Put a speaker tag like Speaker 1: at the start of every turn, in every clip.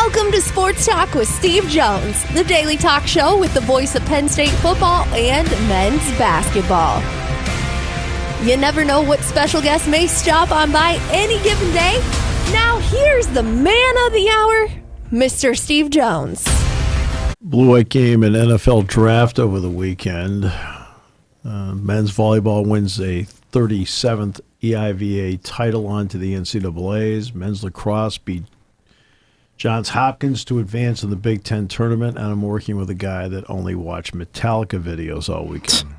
Speaker 1: Welcome to Sports Talk with Steve Jones, the daily talk show with the voice of Penn State football and men's basketball. You never know what special guest may stop on by any given day. Now here's the man of the hour, Mr. Steve Jones.
Speaker 2: Blue White game and NFL draft over the weekend. Men's volleyball wins a 37th EIVA title onto the NCAAs. Men's lacrosse beat Johns Hopkins to advance in the Big Ten tournament, and I'm working with a guy that only watched Metallica videos all weekend.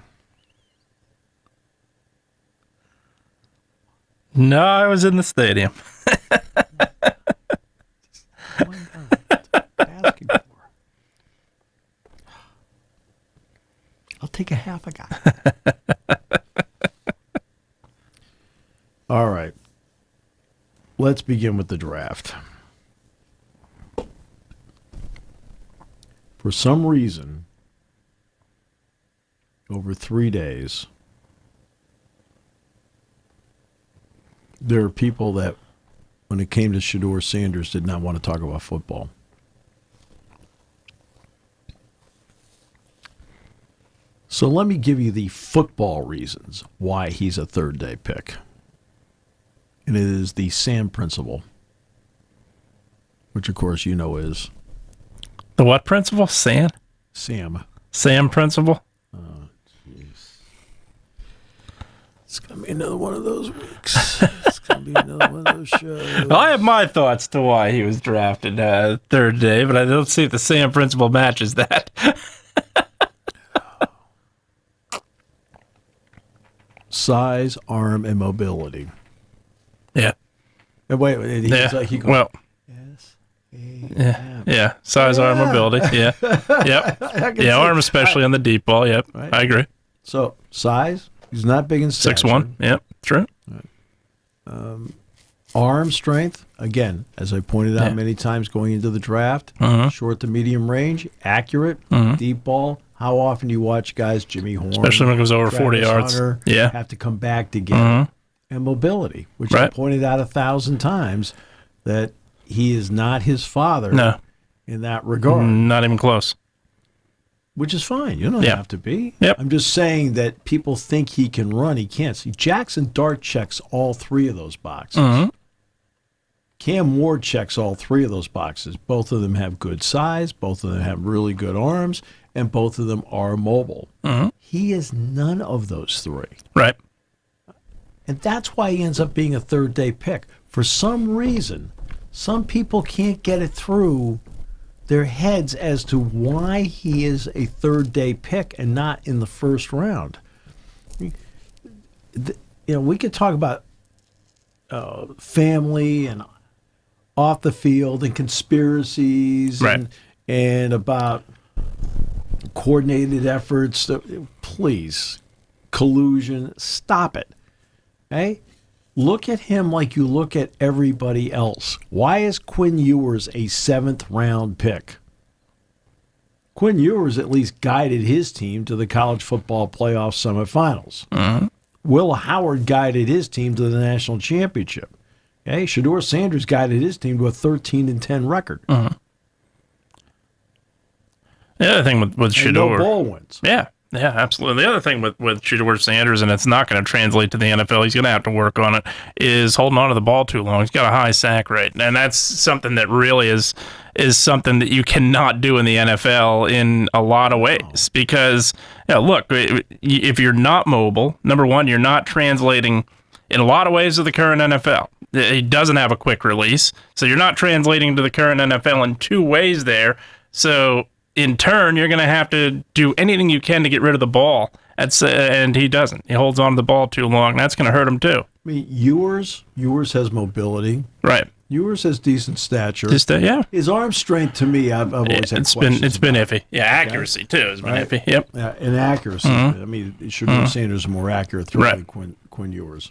Speaker 3: No, I was in the stadium.
Speaker 2: Oh my God, asking for. I'll take a half a guy. All right. Let's begin with the draft. For some reason, over 3 days, there are people that, when it came to Shedeur Sanders, did not want to talk about football. So let me give you the football reasons why he's a third-day pick. And it is the SAM principle, which, of course, you know is...
Speaker 3: The what principle? Sam principle?
Speaker 2: Oh, jeez. It's going to be another one of those weeks. It's going to be another one of those shows.
Speaker 3: Well, I have my thoughts to why he was drafted third day, but I don't see if the Sam principle matches that.
Speaker 2: Size, arm, and mobility.
Speaker 3: Yeah.
Speaker 2: And wait, he's
Speaker 3: Yeah.
Speaker 2: like, he goes,
Speaker 3: Well,
Speaker 2: S-A-M.
Speaker 3: yeah. Size, arm, mobility. Yeah. Yep. Yeah, arm especially on the deep ball. Yep.
Speaker 2: Right.
Speaker 3: I agree.
Speaker 2: So, size, he's not big in stature.
Speaker 3: 6'1". Yep. True.
Speaker 2: Arm strength, again, as I pointed out
Speaker 3: Yeah.
Speaker 2: many times going into the draft,
Speaker 3: Mhm.
Speaker 2: short to medium range, accurate, deep ball. How often do you watch guys, Jimmy Horn,
Speaker 3: Especially when it goes over 40
Speaker 2: Travis
Speaker 3: yards.
Speaker 2: Hunter,
Speaker 3: Yeah.
Speaker 2: have to come back to get it? And mobility, which I
Speaker 3: Right.
Speaker 2: pointed out 1,000 times, that he is not his father
Speaker 3: No.
Speaker 2: in that regard,
Speaker 3: Not even close.
Speaker 2: which is fine. You don't
Speaker 3: Yeah.
Speaker 2: have to be.
Speaker 3: Yep.
Speaker 2: I'm just saying that people think he can run. He can't. See, Jackson Dart checks all three of those boxes. Cam Ward checks all three of those boxes. Both of them have good size. Both of them have really good arms. And both of them are mobile. He is none of those three.
Speaker 3: Right.
Speaker 2: And that's why he ends up being a third-day pick. For some reason, some people can't get it through their heads as to why he is a third-day pick and not in the first round. We could talk about family and off the field and conspiracies
Speaker 3: Right.
Speaker 2: and about coordinated efforts. Please, collusion, stop it. Okay? Look at him like you look at everybody else. Why is Quinn Ewers a 7th-round pick? Quinn Ewers at least guided his team to the college football playoff semifinals. Will Howard guided his team to the national championship. Okay? Shedeur Sanders guided his team to a 13-10 record.
Speaker 3: The other thing with
Speaker 2: And
Speaker 3: Shedeur.
Speaker 2: no bowl wins.
Speaker 3: Yeah, absolutely. The other thing with Shedeur Sanders, and it's not going to translate to the NFL, he's going to have to work on it, is holding on to the ball too long. He's got a high sack rate, and that's something that really is something that you cannot do in the NFL in a lot of ways. Because, look, if you're not mobile, number one, you're not translating in a lot of ways to the current NFL. He doesn't have a quick release, so you're not translating to the current NFL in two ways there. So in turn, you're going to have to do anything you can to get rid of the ball. And he doesn't. He holds on to the ball too long. That's going to hurt him too.
Speaker 2: I mean, Ewers has mobility.
Speaker 3: Right.
Speaker 2: Ewers has decent stature.
Speaker 3: Yeah.
Speaker 2: His arm strength, to me, I've always had questions.
Speaker 3: It's been iffy. Yeah, accuracy too has been iffy. Yep.
Speaker 2: And accuracy. I mean, Shedeur Sanders is a more accurate thrower than Quinn Ewers.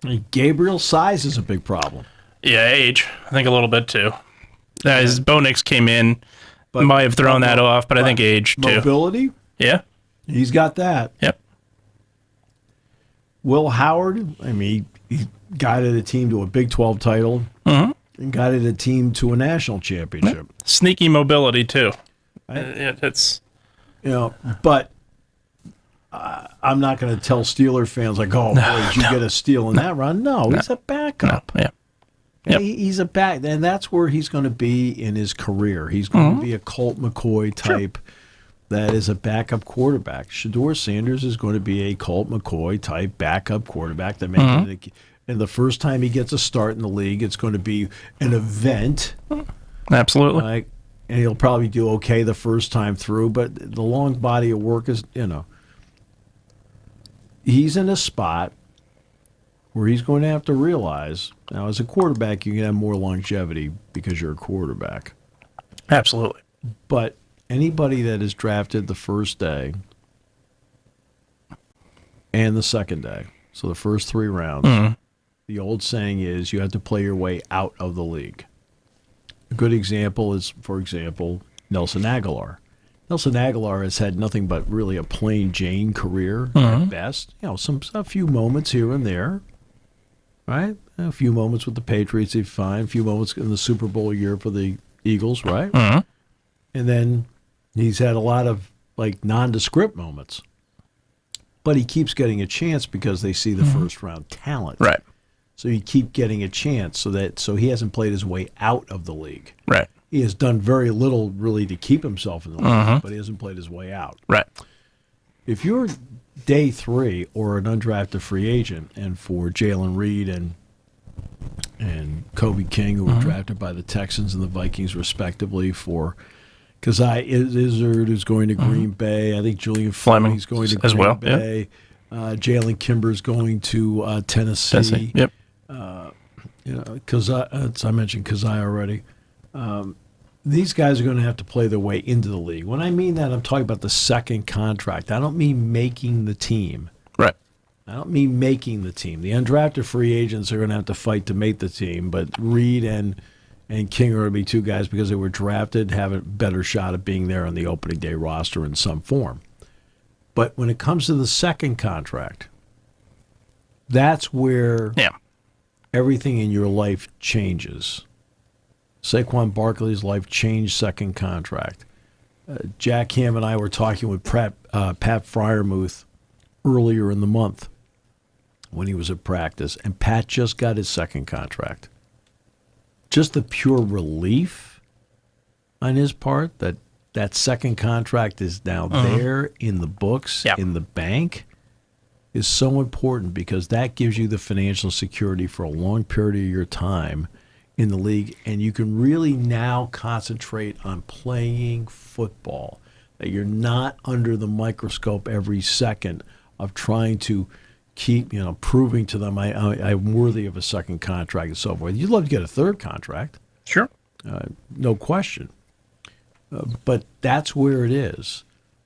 Speaker 2: I mean, Gabriel's size is a big problem.
Speaker 3: Yeah, age. I think a little bit too. His Bo Nix came in, might have thrown that off, but I think age too.
Speaker 2: Mobility?
Speaker 3: Yeah.
Speaker 2: He's got that.
Speaker 3: Yep.
Speaker 2: Will Howard, I mean, he guided a team to a Big 12 title. and guided a team to a national championship.
Speaker 3: Sneaky mobility too.
Speaker 2: Right?
Speaker 3: It's
Speaker 2: but I'm not going to tell Steeler fans like, oh, boy, did you get a steal in that run? No, he's a backup.
Speaker 3: Yeah. Yep.
Speaker 2: He's a back, and that's where he's going to be in his career. He's going to be a Colt McCoy type that is a backup quarterback. Shedeur Sanders is going to be a Colt McCoy type backup quarterback that makes it. And the first time he gets a start in the league, it's going to be an event.
Speaker 3: Absolutely.
Speaker 2: And he'll probably do okay the first time through, but the long body of work is, he's in a spot where he's going to have to realize, now as a quarterback, you can have more longevity because you're a quarterback.
Speaker 3: Absolutely.
Speaker 2: But anybody that is drafted the first day and the second day, so the first 3 rounds, the old saying is you have to play your way out of the league. A good example is, for example, Nelson Aguilar. Nelson Aguilar has had nothing but really a plain Jane career at best. A few moments here and there, right? A few moments with the Patriots, he's fine. A few moments in the Super Bowl year for the Eagles, right? And then he's had a lot of nondescript moments. But he keeps getting a chance because they see the first round talent.
Speaker 3: Right.
Speaker 2: So you keep getting a chance so he hasn't played his way out of the league.
Speaker 3: Right.
Speaker 2: He has done very little really to keep himself in the league, but he hasn't played his way out.
Speaker 3: Right.
Speaker 2: If you're day 3 or an undrafted free agent, and for Jalen Reed and Kobe King, who were drafted by the Texans and the Vikings respectively, for Kazai Izzard, who's going to Green Bay, I think Julian Fleming's going to Green Bay, Jalen Kimber's going to Tennessee.
Speaker 3: Yep.
Speaker 2: Kazai, I mentioned Kazai already. These guys are going to have to play their way into the league. When I mean that, I'm talking about the second contract. I don't mean making the team.
Speaker 3: Right.
Speaker 2: I don't mean making the team. The undrafted free agents are going to have to fight to make the team, but Reed and King are going to be 2 guys because they were drafted, have a better shot at being there on the opening day roster in some form. But when it comes to the second contract, that's where everything in your life changes. Saquon Barkley's life changed second contract. Jack Ham and I were talking with Pat Freiermuth earlier in the month when he was at practice, and Pat just got his second contract. Just the pure relief on his part that second contract is now there in the books, in the bank, is so important because that gives you the financial security for a long period of your time in the league, and you can really now concentrate on playing football, that you're not under the microscope every second of trying to keep, proving to them I'm worthy of a second contract and so forth. You'd love to get a third contract.
Speaker 3: Sure.
Speaker 2: No question. But that's where it is.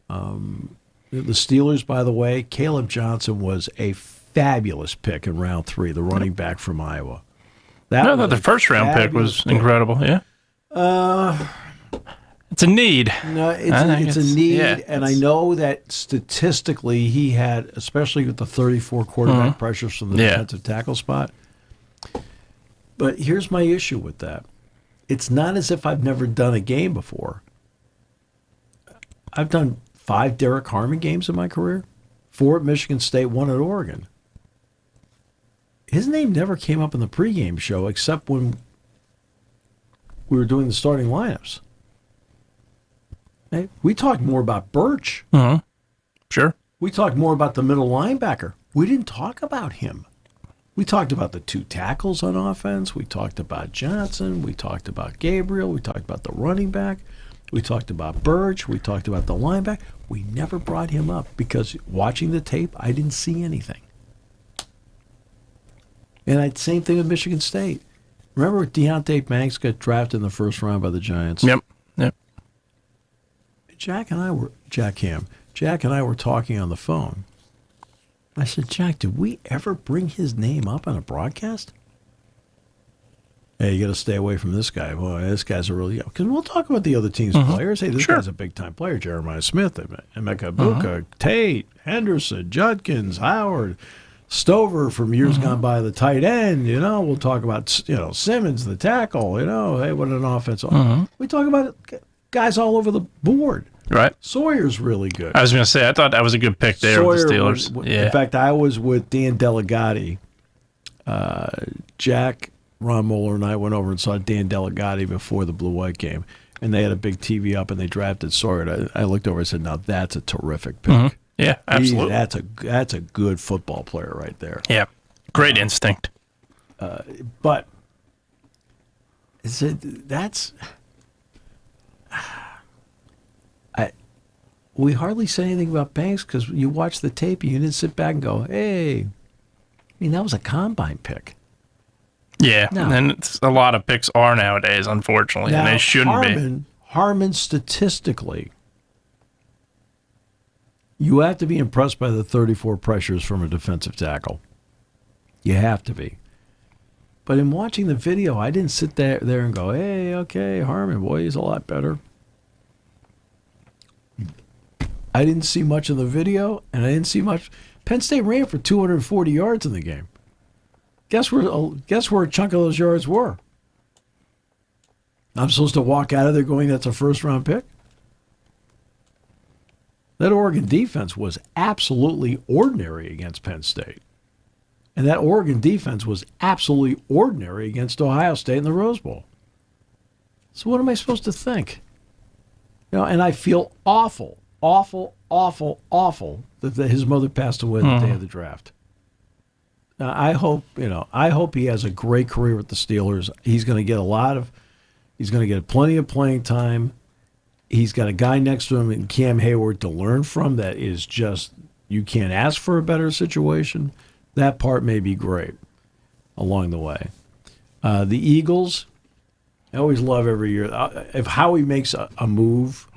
Speaker 2: The Steelers, by the way, Caleb Johnson was a fabulous pick in round 3, the running back from Iowa.
Speaker 3: The first round pick was incredible. Yeah. It's a need.
Speaker 2: No, it's a need, and I know that statistically he had, especially with the 34 quarterback pressures from the defensive tackle spot. But here's my issue with that. It's not as if I've never done a game before. I've done 5 Derek Harmon games in my career, 4 at Michigan State, 1 at Oregon. His name never came up in the pregame show except when we were doing the starting lineups. Hey, we talked more about Birch.
Speaker 3: Sure.
Speaker 2: We talked more about the middle linebacker. We didn't talk about him. We talked about the 2 tackles on offense. We talked about Johnson. We talked about Gabriel. We talked about the running back. We talked about Birch. We talked about the linebacker. We never brought him up because watching the tape, I didn't see anything. And same thing with Michigan State. Remember Deontay Banks got drafted in the first round by the Giants?
Speaker 3: Yep.
Speaker 2: Jack and I were talking on the phone. I said, Jack, did we ever bring his name up on a broadcast? Hey, you got to stay away from this guy. Well, this guy's a really, because we'll talk about the other team's players. Hey, this guy's a big-time player. Jeremiah Smith, Emeka Buka, Tate, Henderson, Judkins, Howard, Stover from years gone by, the tight end. We'll talk about Simmons, the tackle. Hey, what an offense! We talk about guys all over the board.
Speaker 3: Right.
Speaker 2: Sawyer's really good.
Speaker 3: I was going to say, I thought that was a good pick there with the Steelers.
Speaker 2: In fact, I was with Dan Delegati. Jack, Ron Moeller, and I went over and saw Dan Delegati before the Blue-White game, and they had a big TV up, and they drafted Sawyer. And I looked over and said, now that's a terrific pick.
Speaker 3: Yeah, absolutely.
Speaker 2: That's a good football player right there.
Speaker 3: Yeah, great instinct.
Speaker 2: But that's... We hardly say anything about Banks because you watch the tape and you didn't sit back and go, hey, that was a combine pick.
Speaker 3: Yeah, and a lot of picks are nowadays, unfortunately, and they shouldn't be.
Speaker 2: Harmon, statistically, you have to be impressed by the 34 pressures from a defensive tackle. You have to be. But in watching the video, I didn't sit there and go, hey, okay, Harmon, boy, he's a lot better. I didn't see much of the video, and I didn't see much. Penn State ran for 240 yards in the game. Guess where a chunk of those yards were? I'm supposed to walk out of there going, that's a first-round pick? That Oregon defense was absolutely ordinary against Penn State. And that Oregon defense was absolutely ordinary against Ohio State in the Rose Bowl. So what am I supposed to think? And I feel awful that his mother passed away the day of the draft. Now, I hope he has a great career with the Steelers. He's going to get plenty of playing time. He's got a guy next to him in Cam Hayward to learn from that is just, you can't ask for a better situation. That part may be great along the way. The Eagles, I always love every year. If Howie makes a move,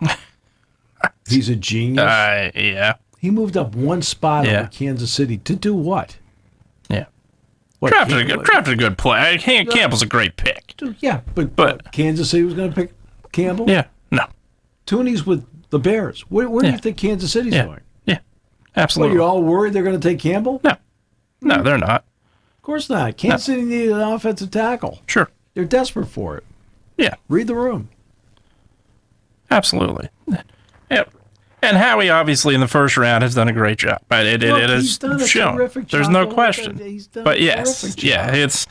Speaker 2: he's a genius.
Speaker 3: Yeah.
Speaker 2: He moved up one spot over Kansas City to do what?
Speaker 3: Yeah. Drafted a good play. Campbell's a great pick.
Speaker 2: Yeah, but Kansas City was going to pick Campbell?
Speaker 3: Yeah, no.
Speaker 2: Tooney's with the Bears. Where do you think Kansas City's going?
Speaker 3: Yeah, absolutely.
Speaker 2: What, are you all worried they're going to take Campbell?
Speaker 3: No, they're not.
Speaker 2: Of course not. Kansas City needed an offensive tackle.
Speaker 3: Sure.
Speaker 2: They're desperate for it.
Speaker 3: Yeah.
Speaker 2: Read the room.
Speaker 3: Absolutely. Yeah. And Howie, obviously, in the first round, has done a great job. It
Speaker 2: he's done a
Speaker 3: shown.
Speaker 2: Terrific job.
Speaker 3: There's no question. But yes, it's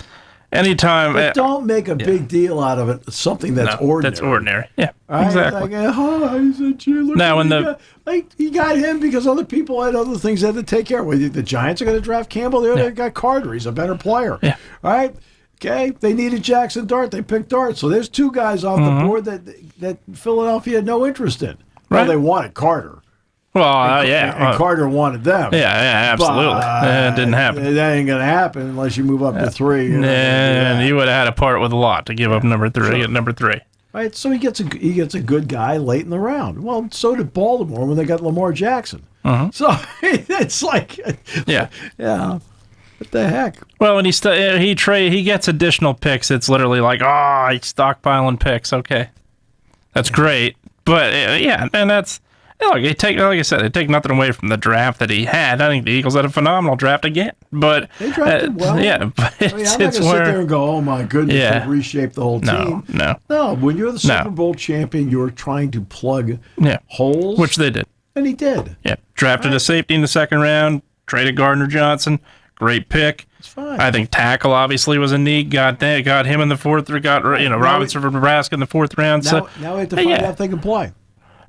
Speaker 3: anytime.
Speaker 2: But don't make a big deal out of it. Something that's ordinary.
Speaker 3: That's ordinary. Yeah,
Speaker 2: right?
Speaker 3: exactly.
Speaker 2: He's a cheerleader.
Speaker 3: Now, when
Speaker 2: he got him because other people had other things they had to take care of. Well, the Giants are going to draft Campbell. They got Carter. He's a better player.
Speaker 3: Yeah.
Speaker 2: All right. Okay, they needed Jackson Dart. They picked Dart. So there's two guys off the board that Philadelphia had no interest in.
Speaker 3: Right.
Speaker 2: Well, they wanted Carter.
Speaker 3: Well,
Speaker 2: and Carter wanted them.
Speaker 3: Yeah, absolutely. It didn't happen.
Speaker 2: That ain't going to happen unless you move up to 3.
Speaker 3: And you would have had to part with a lot to give up number 3 at number 3.
Speaker 2: Right, so he gets a good guy late in the round. Well, so did Baltimore when they got Lamar Jackson. So it's like, yeah. What the heck?
Speaker 3: Well, and he gets additional picks. It's literally like, he's stockpiling picks. Okay, that's great, but and that's look. Like I said, they take nothing away from the draft that he had. I think the Eagles had a phenomenal draft again, but
Speaker 2: they drafted well.
Speaker 3: Yeah, but
Speaker 2: I'm not going to sit there and go, "Oh my goodness, they reshaped the whole team."
Speaker 3: No.
Speaker 2: When you're the Super Bowl champion, you're trying to plug holes,
Speaker 3: which they did,
Speaker 2: and he did.
Speaker 3: Yeah, drafted a safety in the second round, traded Gardner Johnson. Great pick.
Speaker 2: It's fine.
Speaker 3: I think tackle obviously was a need. Got him in the fourth. Got Robinson from Nebraska in the fourth round.
Speaker 2: Now we have to find out if they can play.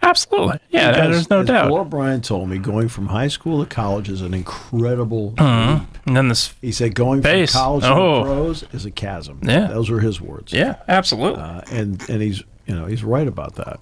Speaker 3: Absolutely. Yeah, there's no doubt.
Speaker 2: Bill O'Brien told me going from high school to college is an incredible leap.
Speaker 3: And then
Speaker 2: he said going from college to pros is a chasm.
Speaker 3: Yeah.
Speaker 2: Those were his words.
Speaker 3: Yeah, absolutely.
Speaker 2: And he's right about that.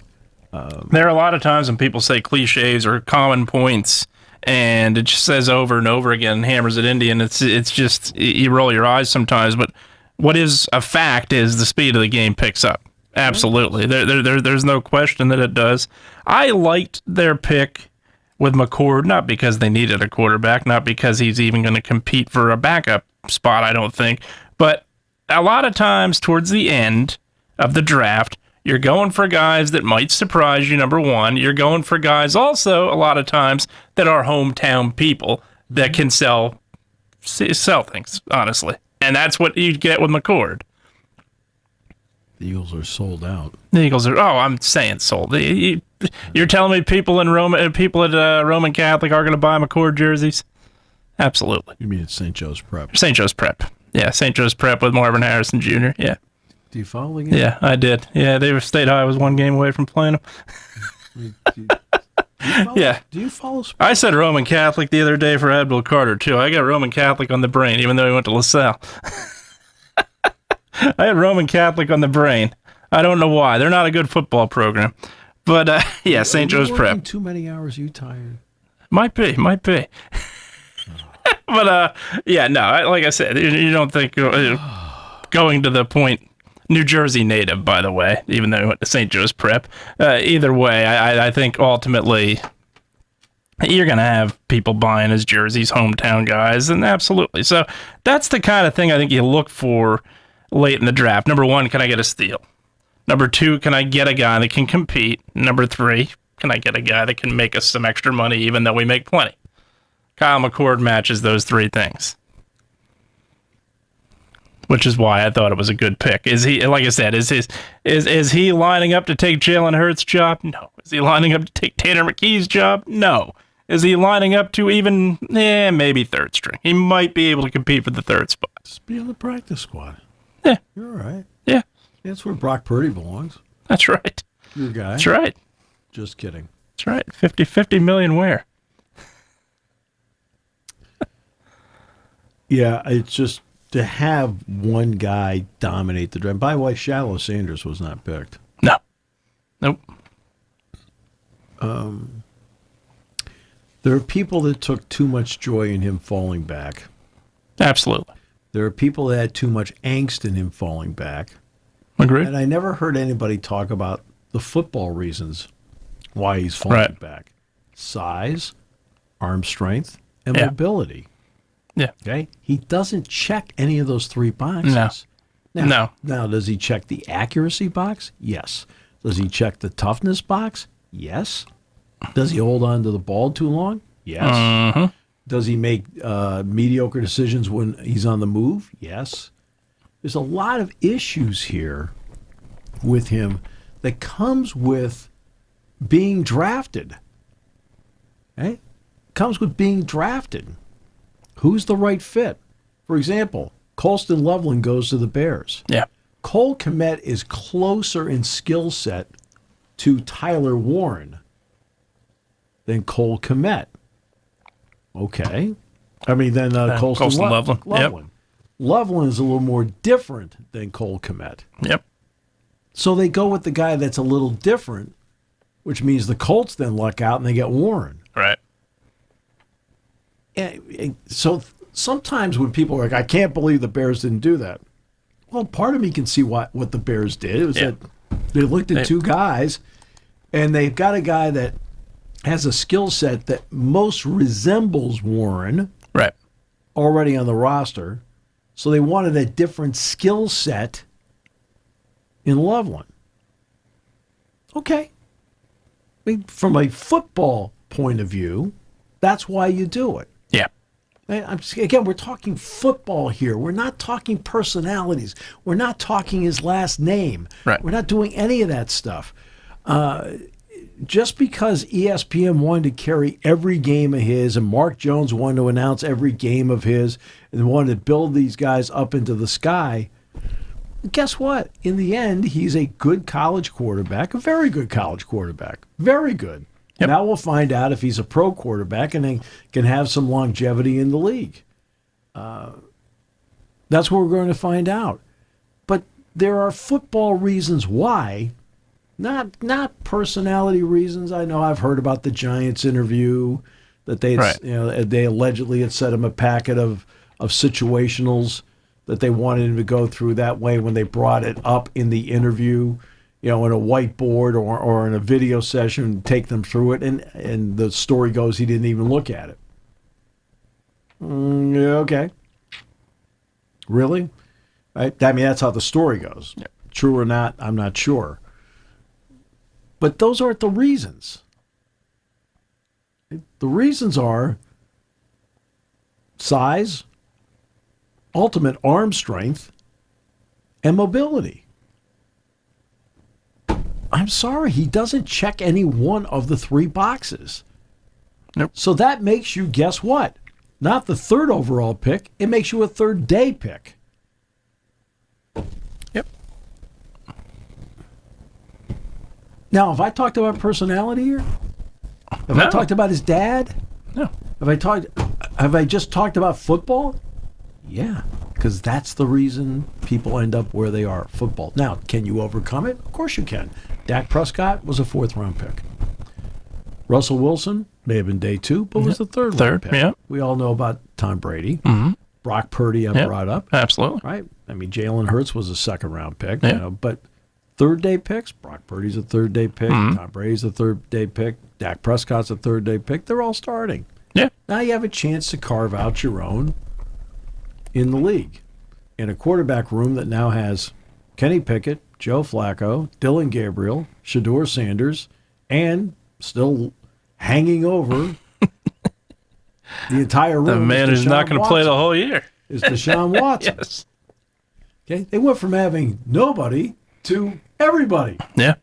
Speaker 3: There are a lot of times when people say cliches or common points, and it just says over and over again and hammers it into you, and it's just, you roll your eyes sometimes, but what is a fact is the speed of the game picks up. Absolutely. There's no question that it does. I liked their pick with McCord, not because they needed a quarterback, not because he's even going to compete for a backup spot, I don't think, but a lot of times towards the end of the draft, you're going for guys that might surprise you, number one. You're going for guys also, a lot of times, that are hometown people that can sell sell things, honestly. And that's what you get with McCord.
Speaker 2: The Eagles are sold out.
Speaker 3: The Eagles are. Oh, I'm saying sold. You're telling me people at Roman Catholic are going to buy McCord jerseys? Absolutely.
Speaker 2: You mean it's St. Joe's Prep?
Speaker 3: St. Joe's Prep. Yeah, St. Joe's Prep with Marvin Harrison Jr. Yeah.
Speaker 2: Do you follow the game?
Speaker 3: Yeah, I did. Yeah, they were State High was one game away from playing them. Yeah.
Speaker 2: Do you follow sports?
Speaker 3: I said Roman Catholic the other day for Abdul Carter, too. I got Roman Catholic on the brain, even though he went to LaSalle. I had Roman Catholic on the brain. I don't know why. They're not a good football program. But, yeah, St. Joe's Prep.
Speaker 2: Too many hours, you tired?
Speaker 3: Might be. But, yeah, no, like I said, you don't think going to the point, New Jersey native, by the way, even though he went to St. Joe's Prep. Either way, I think ultimately you're going to have people buying his jerseys, hometown guys, and absolutely. So that's the kind of thing I think you look for late in the draft. Number one, can I get a steal? Number two, can I get a guy that can compete? Number three, can I get a guy that can make us some extra money even though we make plenty? Kyle McCord matches those three things, which is why I thought it was a good pick. Is he, like I said, is he lining up to take Jalen Hurts' job? No. Is he lining up to take Tanner McKee's job? No. Is he lining up to even, maybe third string? He might be able to compete for the third spot.
Speaker 2: Just be on the practice squad.
Speaker 3: Yeah.
Speaker 2: You're all right.
Speaker 3: Yeah.
Speaker 2: That's where Brock Purdy belongs.
Speaker 3: That's right.
Speaker 2: Your guy.
Speaker 3: That's right.
Speaker 2: Just kidding.
Speaker 3: That's right. 50 million where?
Speaker 2: Yeah, it's just to have one guy dominate the draft. By the way, Shallow Sanders was not picked.
Speaker 3: No. Nope.
Speaker 2: There are people that took too much joy in him falling back.
Speaker 3: Absolutely.
Speaker 2: There are people that had too much angst in him falling back.
Speaker 3: Agreed.
Speaker 2: And I never heard anybody talk about the football reasons why he's falling back. Size, arm strength, and mobility.
Speaker 3: Yeah.
Speaker 2: Okay? He doesn't check any of those three boxes.
Speaker 3: No.
Speaker 2: Now, does he check the accuracy box? Yes. Does he check the toughness box? Yes. Does he hold on to the ball too long? Yes.
Speaker 3: Mm-hmm.
Speaker 2: Does he make mediocre decisions when he's on the move? Yes. There's a lot of issues here with him that comes with being drafted. Okay? Comes with being drafted. Who's the right fit? For example, Colston Loveland goes to the Bears.
Speaker 3: Yeah.
Speaker 2: Cole Kmet is closer in skill set to Tyler Warren than Cole Kmet. Okay. I mean, then Colston Loveland.
Speaker 3: Yep.
Speaker 2: Loveland is a little more different than Cole Kmet.
Speaker 3: Yep.
Speaker 2: So they go with the guy that's a little different, which means the Colts then luck out and they get Warren.
Speaker 3: Right.
Speaker 2: And so sometimes when people are like, I can't believe the Bears didn't do that. Well, part of me can see what the Bears did. It was that they looked at two guys, and they've got a guy that has a skill set that most resembles Warren.
Speaker 3: Right.
Speaker 2: Already on the roster. So they wanted a different skill set in Loveland. Okay. I mean, from a football point of view, that's why you do it.
Speaker 3: Yeah.
Speaker 2: Again, we're talking football here. We're not talking personalities. We're not talking his last name.
Speaker 3: Right. We're
Speaker 2: not doing any of that stuff. Just because ESPN wanted to carry every game of his and Mark Jones wanted to announce every game of his and wanted to build these guys up into the sky, guess what? In the end, he's a good college quarterback, a very good college quarterback. Very good. Yep. Now we'll find out if he's a pro quarterback and then can have some longevity in the league. That's what we're going to find out. But there are football reasons why, not personality reasons. I know I've heard about the Giants interview that they allegedly had sent him a packet of situationals that they wanted him to go through. That way, when they brought it up in the interview, in a whiteboard or in a video session, take them through it, and the story goes he didn't even look at it. Yeah, okay. Really? Right? I mean, that's how the story goes. Yeah. True or not, I'm not sure. But those aren't the reasons. The reasons are size, ultimate arm strength and mobility. I'm sorry, he doesn't check any one of the 3 boxes.
Speaker 3: Nope.
Speaker 2: So that makes you, guess what? Not the 3rd overall pick, it makes you a 3rd day pick.
Speaker 3: Yep.
Speaker 2: Now, have I talked about personality here? Have I talked about his dad?
Speaker 3: No.
Speaker 2: Have I just talked about football? Yeah, because that's the reason people end up where they are, football. Now, can you overcome it? Of course you can. Dak Prescott was a 4th-round pick. Russell Wilson may have been day 2, but was the 3rd pick.
Speaker 3: Yeah.
Speaker 2: We all know about Tom Brady.
Speaker 3: Mm-hmm.
Speaker 2: Brock Purdy I brought up.
Speaker 3: Absolutely.
Speaker 2: Right? I mean, Jalen Hurts was a 2nd-round pick.
Speaker 3: Yeah.
Speaker 2: But 3rd-day picks, Brock Purdy's a 3rd-day pick.
Speaker 3: Mm-hmm.
Speaker 2: Tom Brady's a 3rd-day pick. Dak Prescott's a 3rd-day pick. They're all starting.
Speaker 3: Yeah.
Speaker 2: Now you have a chance to carve out your own in the league. In a quarterback room that now has Kenny Pickett, Joe Flacco, Dylan Gabriel, Shedeur Sanders, and still hanging over the entire room.
Speaker 3: The man who's not going to play the whole year.
Speaker 2: Is Deshaun Watson.
Speaker 3: Yes.
Speaker 2: Okay, they went from having nobody to everybody.
Speaker 3: Yeah.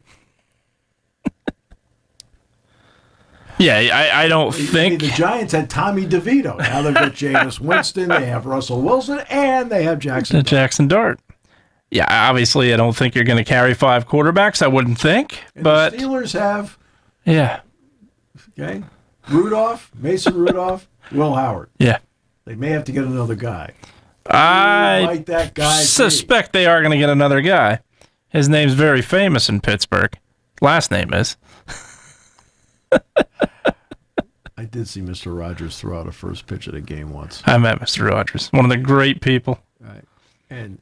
Speaker 3: Yeah, I don't think...
Speaker 2: The Giants had Tommy DeVito. Now they've got Jameis Winston, they have Russell Wilson, and they have Jackson
Speaker 3: Dart. Yeah, obviously I don't think you're going to carry 5 quarterbacks, I wouldn't think.
Speaker 2: And
Speaker 3: but
Speaker 2: the Steelers have...
Speaker 3: Yeah.
Speaker 2: Okay, Mason Rudolph, Will Howard.
Speaker 3: Yeah.
Speaker 2: They may have to get another guy.
Speaker 3: I
Speaker 2: like that guy
Speaker 3: suspect they are going to get another guy. His name's very famous in Pittsburgh. Last name is...
Speaker 2: I did see Mr. Rogers throw out a first pitch at a game once.
Speaker 3: I met Mr. Rogers, one of the great people.
Speaker 2: Right. And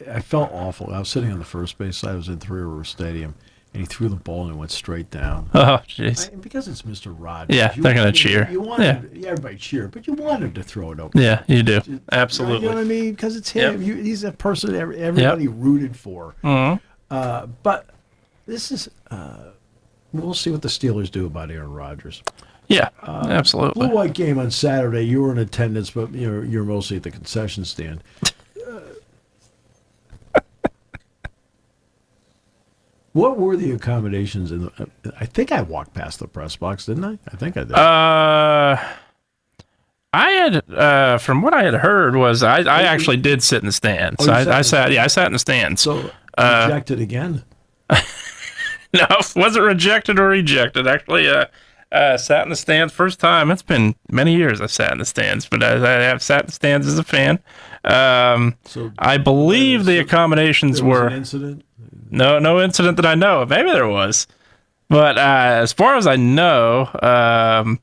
Speaker 2: I felt awful. I was sitting on the first base side. I was in Three River Stadium, and he threw the ball and it went straight down.
Speaker 3: Oh, jeez.
Speaker 2: Because it's Mr. Rogers.
Speaker 3: Yeah, they're going to cheer.
Speaker 2: You want everybody cheer, but you want him to throw it over.
Speaker 3: Yeah, you do. Absolutely.
Speaker 2: You know what I mean? Because it's him.
Speaker 3: Yep.
Speaker 2: He's a person everybody rooted for.
Speaker 3: Mm-hmm.
Speaker 2: But this is... we'll see what the Steelers do about Aaron Rodgers.
Speaker 3: Yeah, absolutely.
Speaker 2: Blue-white game on Saturday. You were in attendance, but you're mostly at the concession stand. What were the accommodations in the? I think I walked past the press box, didn't I? I think I did. I
Speaker 3: had, from what I had heard, was I actually did sit in the stands. I sat in the stands.
Speaker 2: So rejected again.
Speaker 3: No, wasn't rejected or rejected. Actually, sat in the stands first time. It's been many years I've sat in the stands, but I have sat in the stands as a fan.
Speaker 2: So
Speaker 3: I believe the accommodations were
Speaker 2: an incident.
Speaker 3: No incident that I know of. Maybe there was, but as far as I know, a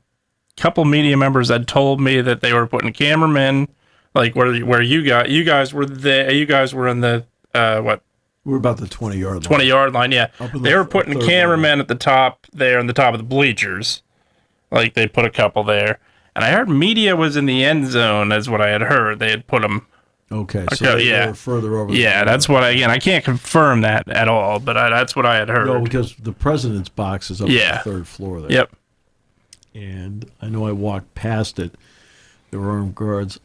Speaker 3: couple media members had told me that they were putting cameramen, like where you guys were there. You guys were in the what?
Speaker 2: We're about the 20-yard line.
Speaker 3: 20-yard line, yeah. They were putting cameramen at the top there, on the top of the bleachers. Like, they put a couple there. And I heard media was in the end zone, is what I had heard. They had put them...
Speaker 2: Okay, so they were further over.
Speaker 3: Yeah, that's what I can't confirm that at all, but that's what I had heard.
Speaker 2: No, because the president's box is up on the 3rd floor there.
Speaker 3: Yep.
Speaker 2: And I know I walked past it. There were armed guards.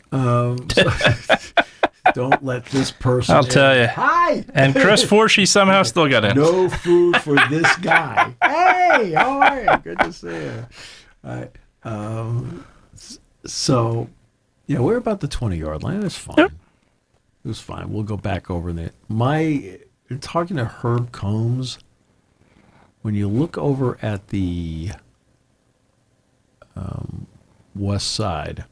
Speaker 2: Don't let this person.
Speaker 3: I'll tell you.
Speaker 2: Hi.
Speaker 3: And Chris Forshee somehow still got in.
Speaker 2: No food for this guy. Hey, how are you? Good to see you. All right. So, yeah, we're about the 20-yard line. It was fine.
Speaker 3: Yep.
Speaker 2: It was fine. We'll go back over there. Talking to Herb Combs, when you look over at the west side,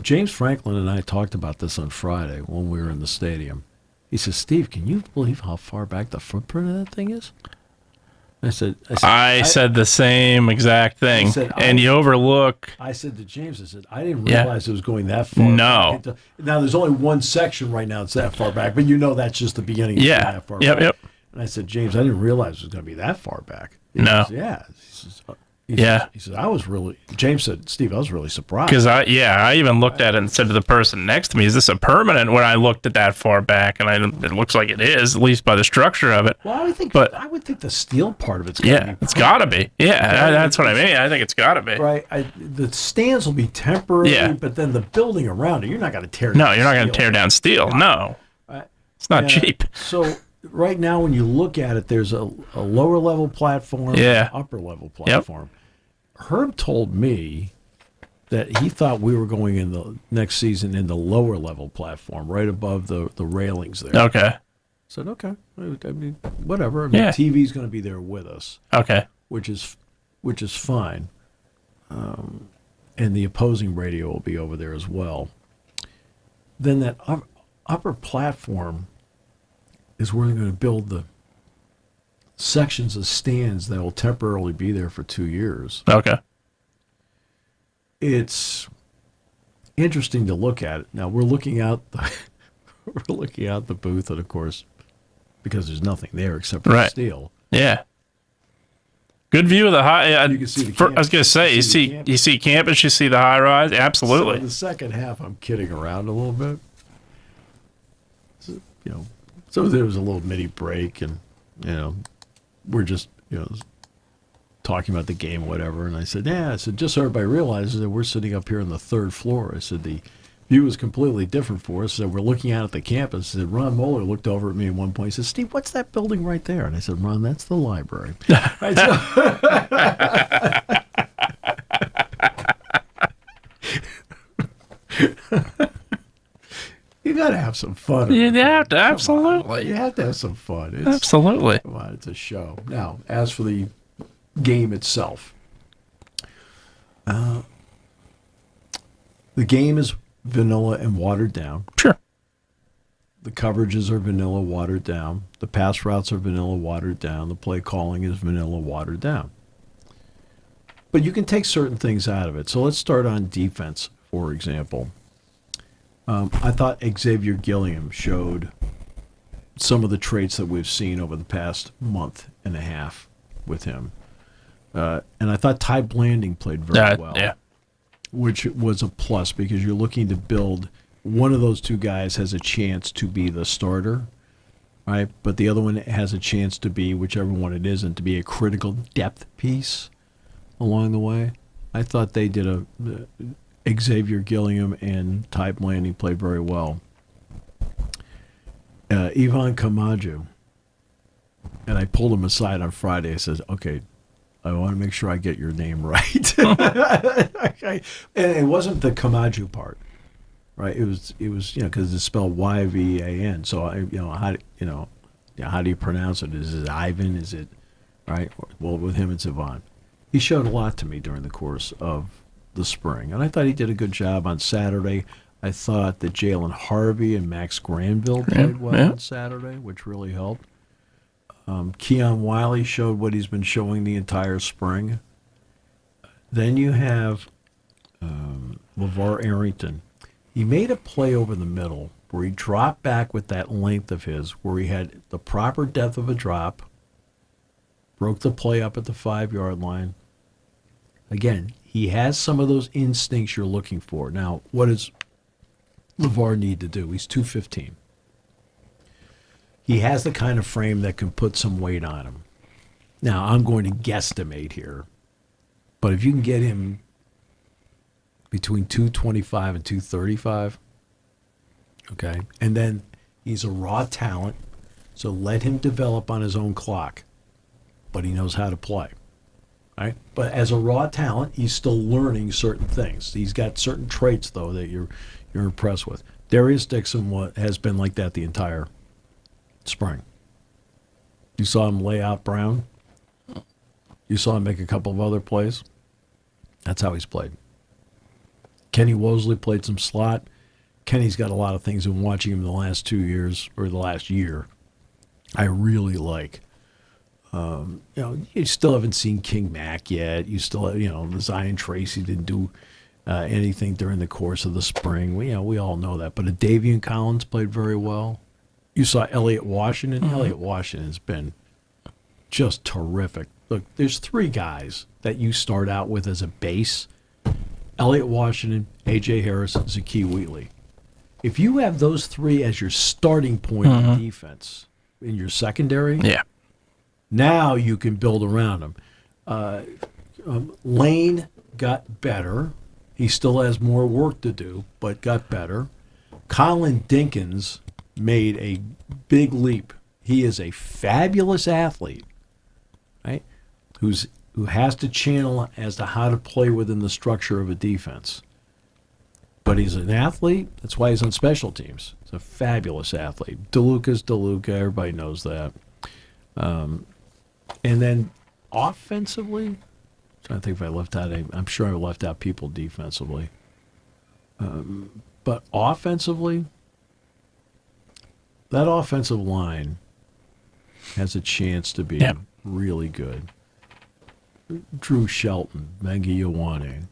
Speaker 2: James Franklin and I talked about this on Friday when we were in the stadium. He says, Steve, can you believe how far back the footprint of that thing is? I said the same exact thing. You overlook. I said to James, I didn't realize it was going that far.
Speaker 3: No.
Speaker 2: Back. Now, there's only one section right now that's that far back, but that's just the beginning.
Speaker 3: Yeah.
Speaker 2: That far back. And I said, James, I didn't realize it was going to be that far back. He says, yeah. He says, He said, James said, Steve, I was really surprised.
Speaker 3: Because I even looked at it and said to the person next to me, is this a permanent? When I looked at that far back, and it looks like it is, at least by the structure of it.
Speaker 2: Well, I would think the steel part of it's got to be.
Speaker 3: It's got to be. Yeah, that's what I mean. I think it's got to be.
Speaker 2: Right. The stands will be temporary, but then the building around it, you're not going to tear down.
Speaker 3: No, you're not going to tear down steel. No. It's not cheap.
Speaker 2: So right now, when you look at it, there's a lower level platform, upper level platform. Yep. Herb told me that he thought we were going in the next season in the lower level platform, right above the railings there.
Speaker 3: Okay.
Speaker 2: I said, okay. I mean, whatever. I mean, TV's going to be there with us.
Speaker 3: Okay.
Speaker 2: Which is fine. And the opposing radio will be over there as well. Then that upper platform is where they're going to build the sections of stands that will temporarily be there for 2 years.
Speaker 3: Okay.
Speaker 2: It's interesting to look at it. Now we're looking out the booth, and of course, because there's nothing there except for the steel.
Speaker 3: Yeah. Good view of the high.
Speaker 2: You can see the campus.
Speaker 3: I was going to say, you see campus, you see the high rise. Absolutely.
Speaker 2: So in the second half, I'm kidding around a little bit. So there was a little mini break, and we're just talking about the game, whatever. And I said, just so everybody realizes that we're sitting up here on the third floor. I said the view is completely different for us. So we're looking out at the campus. I said, Ron Moeller looked over at me at one point. He said, Steve, what's that building right there? And I said, Ron, that's the library. Right, you got to have some fun.
Speaker 3: You have to, absolutely.
Speaker 2: You have to have some fun.
Speaker 3: Absolutely.
Speaker 2: Come on, it's a show. Now, as for the game itself, the game is vanilla and watered down.
Speaker 3: Sure.
Speaker 2: The coverages are vanilla, watered down. The pass routes are vanilla, watered down. The play calling is vanilla, watered down. But you can take certain things out of it. So let's start on defense, for example. I thought Xavier Gilliam showed some of the traits that we've seen over the past month and a half with him. And I thought Ty Blanding played very well, which was a plus because you're looking to build one of those two guys has a chance to be the starter, right? But the other one has a chance to be, whichever one it is, and to be a critical depth piece along the way. I thought they did Xavier Gilliam and Ty Blanding played very well. Ivan Kamaju, and I pulled him aside on Friday. I said, okay, I want to make sure I get your name right. Okay. And it wasn't the Kamaju part, right? It was because it's spelled Y-V-A-N. So how do you pronounce it? Is it Ivan? Is it right? Well, with him it's Ivan. He showed a lot to me during the course of the spring, and I thought he did a good job on Saturday. I thought that Jalen Harvey and Max Granville played well on Saturday, which really helped. Keon Wiley showed what he's been showing the entire spring. Then you have LeVar Arrington. He made a play over the middle where he dropped back with that length of his, where he had the proper depth of a drop, broke the play up at the 5-yard line. Again, he has some of those instincts you're looking for. Now, what does LeVar need to do? He's 215. He has the kind of frame that can put some weight on him. Now, I'm going to guesstimate here, but if you can get him between 225 and 235, okay, and then he's a raw talent, so let him develop on his own clock, but he knows how to play. Right? But as a raw talent, he's still learning certain things. He's got certain traits, though, that you're impressed with. Darius Dixon has been like that the entire spring. You saw him lay out Brown. You saw him make a couple of other plays. That's how he's played. Kenny Wosley played some slot. Kenny's got a lot of things in watching him the last 2 years, or the last year, I really like. You still haven't seen King Mack yet. You still have, Zion Tracy didn't do anything during the course of the spring. We all know that. But Davian Collins played very well. You saw Elliott Washington. Mm-hmm. Elliott Washington's been just terrific look, there's three guys that you start out with as a base: Elliott Washington, A.J. Harris, Zakee Wheatley. If you have those three as your starting point in defense in your secondary, now you can build around them. Lane got better. He still has more work to do, but got better. Colin Dinkins made a big leap. He is a fabulous athlete, right? Who has to channel as to how to play within the structure of a defense. But he's an athlete. That's why he's on special teams. He's a fabulous athlete. DeLuca's DeLuca. Everybody knows that. And then offensively, I'm trying to think if I left out I'm sure I left out people defensively. But offensively, that offensive line has a chance to be really good. Drew Shelton, Mengi Ioane,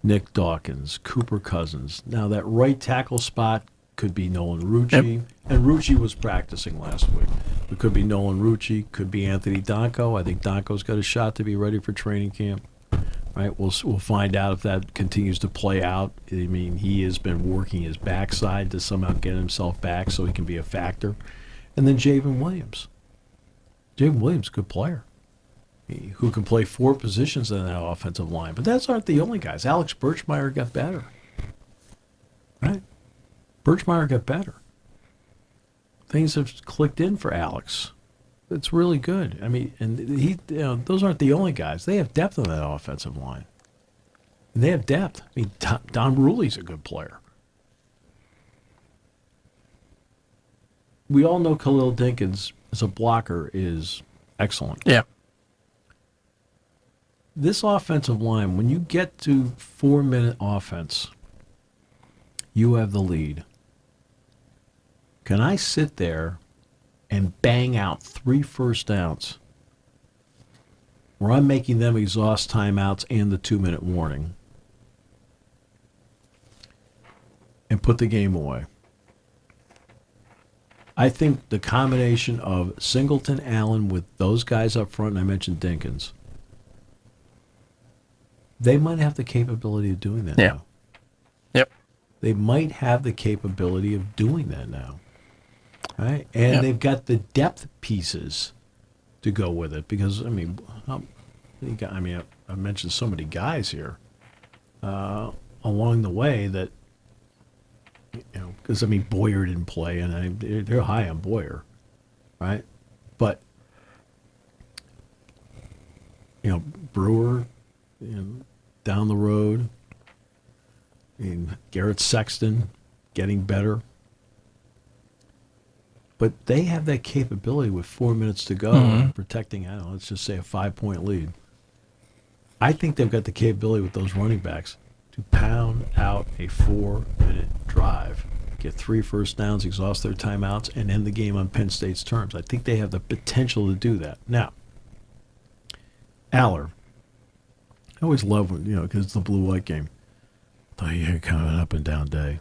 Speaker 2: Nick Dawkins, Cooper Cousins. Now that right tackle spot could be Nolan Rucci, and Rucci was practicing last week. It could be Nolan Rucci, could be Anthony Donko. I think Donko's got a shot to be ready for training camp. Right, we'll find out if that continues to play out. I mean, he has been working his backside to somehow get himself back so he can be a factor. And then Javen Williams. Javen Williams, good player, who can play four positions in that offensive line. But those aren't the only guys. Alex Birchmeier got better. Right? Birchmeier got better. Things have clicked in for Alex. It's really good. I mean, and those aren't the only guys. They have depth on that offensive line. And they have depth. I mean, Don Rulli's a good player. We all know Khalil Dinkins as a blocker is excellent.
Speaker 3: Yeah.
Speaker 2: This offensive line, when you get to 4-minute offense, you have the lead. Can I sit there and bang out 3 first downs where I'm making them exhaust timeouts and the 2-minute warning and put the game away? I think the combination of Singleton, Allen with those guys up front, and I mentioned Dinkins, they might have the capability of doing that now.
Speaker 3: Yep.
Speaker 2: They might have the capability of doing that now. Right? And they've got the depth pieces to go with it because, I mean, I mentioned so many guys here along the way that, because, I mean, Boyer didn't play, and they're high on Boyer, right? But, Brewer, down the road, Garrett Sexton getting better. But they have that capability with 4 minutes to go, protecting, let's just say a 5-point lead. I think they've got the capability with those running backs to pound out a 4-minute drive, get 3 first downs, exhaust their timeouts, and end the game on Penn State's terms. I think they have the potential to do that. Now, Aller, I always love when, because it's the blue-white game. Oh, yeah, kind of an up-and-down day.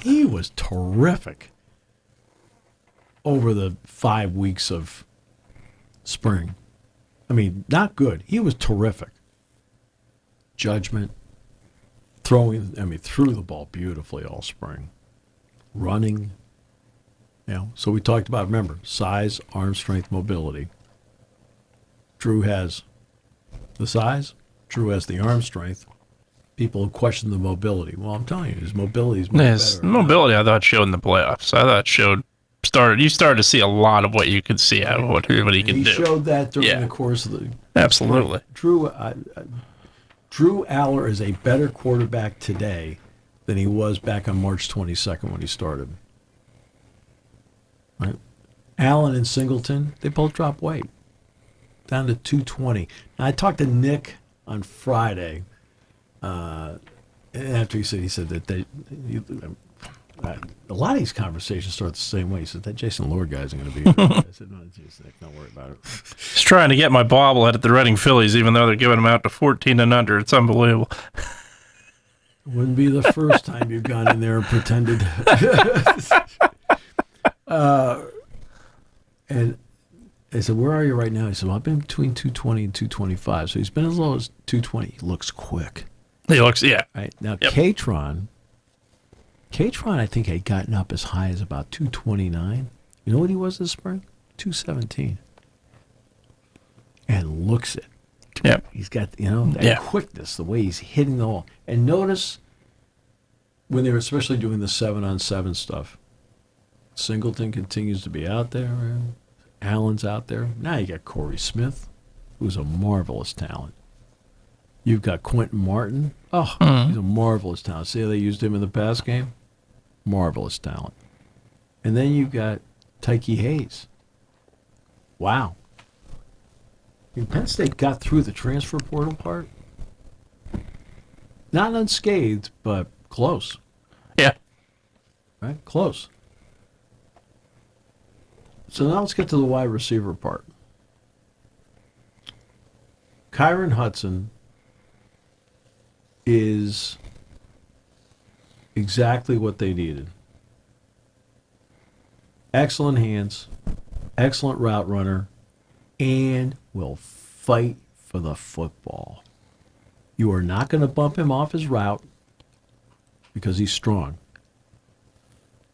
Speaker 2: He was terrific over the 5 weeks of spring. I mean, not good. He was terrific. Judgment, threw the ball beautifully all spring. Running. So we talked about, remember, size, arm strength, mobility. Drew has the size. Drew has the arm strength. People question the mobility. Well, I'm telling you, his mobility is much better.
Speaker 3: Mobility, I thought, showed in the playoffs. I thought you started to see a lot of what you could see out of what he can do.
Speaker 2: He showed that during the course of the...
Speaker 3: Absolutely.
Speaker 2: Drew Aller is a better quarterback today than he was back on March 22nd when he started. Right? Allen and Singleton, they both dropped weight, down to 220. Now, I talked to Nick on Friday, and after he said that a lot of these conversations start the same way. He said, that Jason Lord guy's going to be here. I said, no, Nick, don't worry about it.
Speaker 3: He's trying to get my bobblehead at the Reading Phillies, even though they're giving him out to 14 and under. It's unbelievable.
Speaker 2: Wouldn't be the first time you've gone in there and pretended. And I said, where are you right now? He said, well, I've been between 220 and 225. So he's been as low as 220. He looks quick.
Speaker 3: He looks, yeah.
Speaker 2: Right now, Katron, I think had gotten up as high as about 229. You know what he was this spring? 217. And looks it.
Speaker 3: Yep.
Speaker 2: He's got, that quickness, the way he's hitting the ball. And notice when they were especially doing the 7-on-7 stuff, Singleton continues to be out there. Allen's out there. Now you got Corey Smith, who's a marvelous talent. You've got Quentin Martin. Oh, he's a marvelous talent. See how they used him in the pass game? Marvelous talent. And then you've got Tyke Hayes. Wow. I mean, Penn State got through the transfer portal part. Not unscathed, but close.
Speaker 3: Yeah.
Speaker 2: Right? Close. So now let's get to the wide receiver part. Kyron Hudson is exactly what they needed. Excellent hands, excellent route runner, and will fight for the football. You are not going to bump him off his route because he's strong.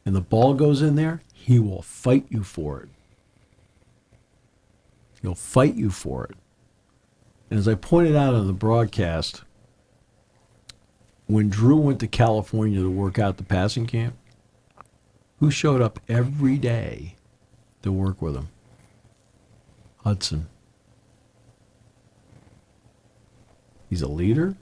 Speaker 2: And the ball goes in there, he will fight you for it. He'll fight you for it. And as I pointed out on the broadcast, when Drew went to California to work out the passing camp, who showed up every day to work with him? Hudson. He's a leader.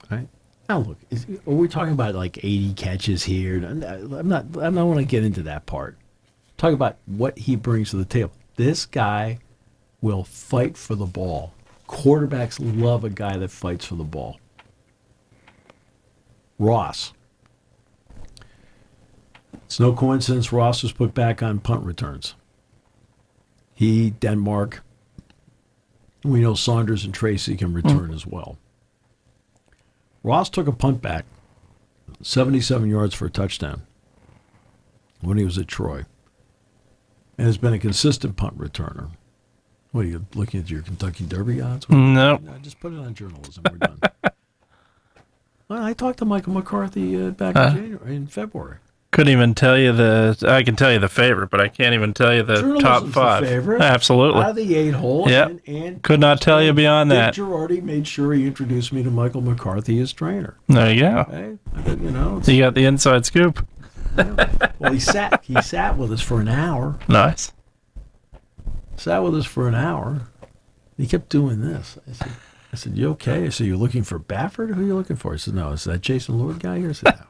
Speaker 2: Right? Now look, are we talking about like 80 catches here? I don't want to get into that part. Talk about what he brings to the table. This guy will fight for the ball. Quarterbacks love a guy that fights for the ball. Ross. It's no coincidence Ross was put back on punt returns. He, Denmark. We know Saunders and Tracy can return as well. Ross took a punt back, 77 yards for a touchdown when he was at Troy, and has been a consistent punt returner. What, are you looking at your Kentucky Derby odds?
Speaker 3: No.
Speaker 2: Just put it on journalism. We're done. Well, I talked to Michael McCarthy back in February.
Speaker 3: Couldn't even tell you I can tell you the favorite, but I can't even tell you the top five.
Speaker 2: The favorite.
Speaker 3: Absolutely.
Speaker 2: Out of the 8-hole.
Speaker 3: Yep.
Speaker 2: And
Speaker 3: could not tell you beyond that.
Speaker 2: Girardi made sure he introduced me to Michael McCarthy as trainer.
Speaker 3: There you go.
Speaker 2: Okay?
Speaker 3: You got the inside scoop.
Speaker 2: Well, he sat with us for an hour.
Speaker 3: Nice.
Speaker 2: Sat with us for an hour. He kept doing this. I said, you okay? I said, you looking for Baffert? Who are you looking for? He said, no. Is that Jason Lord guy here? I said, no.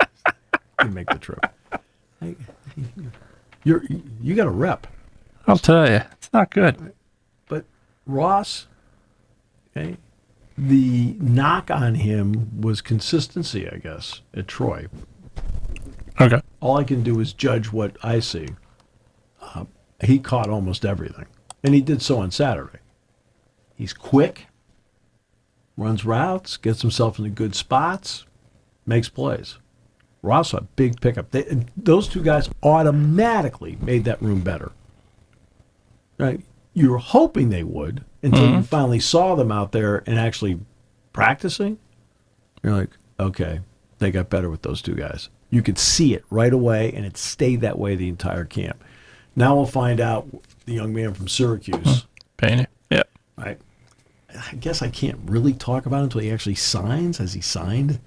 Speaker 2: You make the trip. You got a rep.
Speaker 3: I'll tell you, it's not good.
Speaker 2: But Ross, okay, the knock on him was consistency, I guess, at Troy.
Speaker 3: Okay.
Speaker 2: All I can do is judge what I see. He caught almost everything, and he did so on Saturday. He's quick, runs routes, gets himself into good spots, makes plays. Ross, a big pickup. Those two guys automatically made that room better. Right? You were hoping they would until you finally saw them out there and actually practicing. You're like, okay, they got better with those two guys. You could see it right away, and it stayed that way the entire camp. Now we'll find out the young man from Syracuse.
Speaker 3: Payne, yeah.
Speaker 2: I guess I can't really talk about it until he actually signs. Has he signed?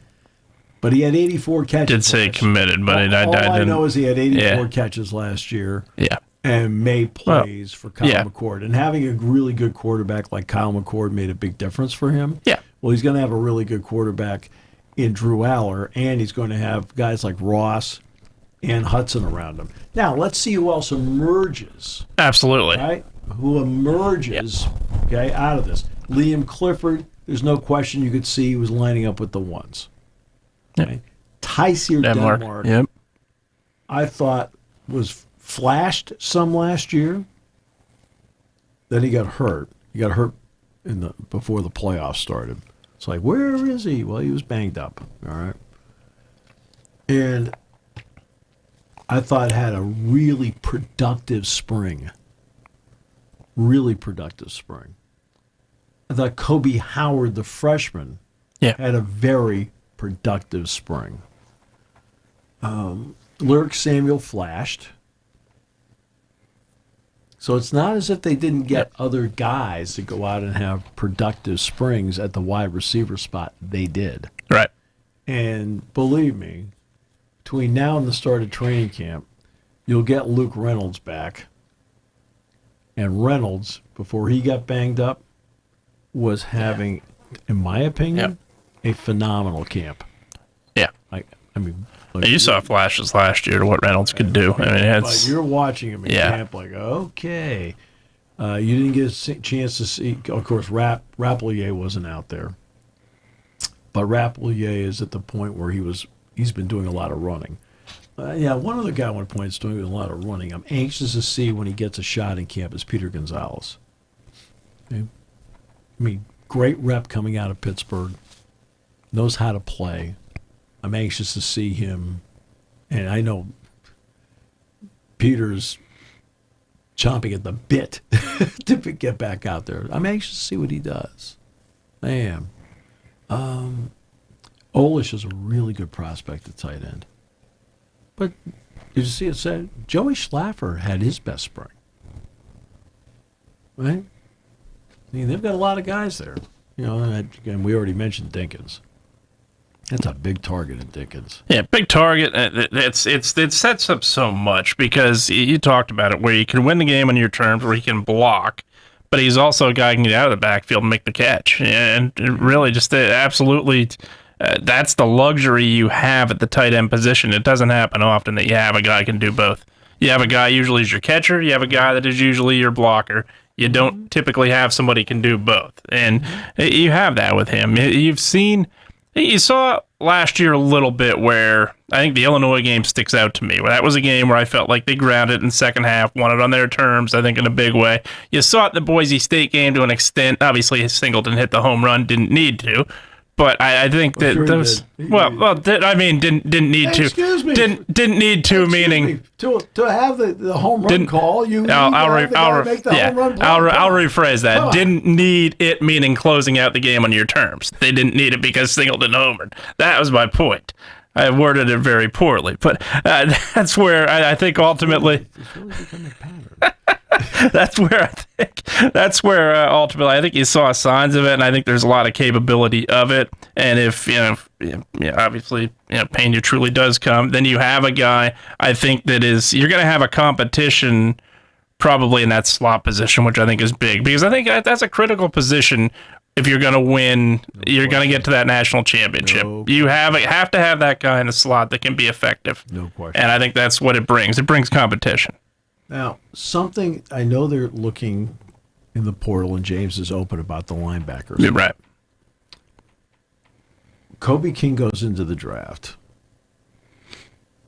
Speaker 2: But he had 84 catches.
Speaker 3: Did say committed, but
Speaker 2: all I know is he had 84 catches last year.
Speaker 3: Yeah.
Speaker 2: And made plays for Kyle McCord. And having a really good quarterback like Kyle McCord made a big difference for him.
Speaker 3: Yeah.
Speaker 2: Well, he's going to have a really good quarterback in Drew Aller, and he's going to have guys like Ross and Hudson around him. Now, let's see who else emerges.
Speaker 3: Absolutely.
Speaker 2: Right? Who emerges, out of this. Liam Clifford, there's no question you could see he was lining up with the ones. Okay. Tyseer Denmark,
Speaker 3: yep.
Speaker 2: I thought was flashed some last year. Then he got hurt. He got hurt before the playoffs started. It's like, where is he? Well, he was banged up. All right. And I thought had a really productive spring. Really productive spring. I thought Kobe Howard, the freshman, had a very productive spring. Lyric Samuel flashed. So it's not as if they didn't get other guys to go out and have productive springs at the wide receiver spot. They did.
Speaker 3: Right.
Speaker 2: And believe me, between now and the start of training camp, you'll get Luke Reynolds back. And Reynolds, before he got banged up, was having, in my opinion, a phenomenal camp.
Speaker 3: Yeah.
Speaker 2: I mean,
Speaker 3: you saw flashes last year to what Reynolds could do. I mean,
Speaker 2: but you're watching him in camp like, okay. You didn't get a chance to see, of course, Rapplier wasn't out there. But Rapplier is at the point where he's been doing a lot of running. One other guy I want to point is doing a lot of running. I'm anxious to see when he gets a shot in camp is Peter Gonzalez. Okay? I mean, great rep coming out of Pittsburgh. Knows how to play. I'm anxious to see him. And I know Peter's chomping at the bit to get back out there. I'm anxious to see what he does. I am. Olish is a really good prospect at tight end. But did you see it said? Joey Schlaffer had his best spring. Right? I mean, they've got a lot of guys there. You know, and we already mentioned Dinkins. That's a big target in Dinkins.
Speaker 3: Yeah, big target. It sets up so much because you talked about it, where you can win the game on your terms, where he can block, but he's also a guy who can get out of the backfield and make the catch. And really, just absolutely, that's the luxury you have at the tight end position. It doesn't happen often that you have a guy who can do both. You have a guy usually is your catcher. You have a guy that is usually your blocker. You don't typically have somebody who can do both, and you have that with him. You saw last year a little bit where I think the Illinois game sticks out to me. Where that was a game where I felt like they grounded in the second half, won it on their terms, I think in a big way. You saw it in the Boise State game to an extent. Obviously, Singleton hit the home run, didn't need to. But I think that those didn't need to.
Speaker 2: Excuse me.
Speaker 3: Didn't need to, meaning
Speaker 2: to have the home run call. I'll
Speaker 3: rephrase that. Didn't need it, meaning closing out the game on your terms. They didn't need it because Singleton homered. That was my point. I worded it very poorly, but that's where I think ultimately.
Speaker 2: It's really becoming a pattern.
Speaker 3: That's where ultimately I think you saw signs of it, and I think there's a lot of capability of it. And if obviously Pena truly does come, then you have a guy. I think that you're going to have a competition probably in that slot position, which I think is big, because I think that's a critical position. If you're going to win, you're going to get to that national championship. You have to have that guy in the slot that can be effective.
Speaker 2: No question.
Speaker 3: And I think that's what it brings. It brings competition.
Speaker 2: Now, something I know they're looking in the portal, and James is open about the linebackers.
Speaker 3: You're right.
Speaker 2: Kobe King goes into the draft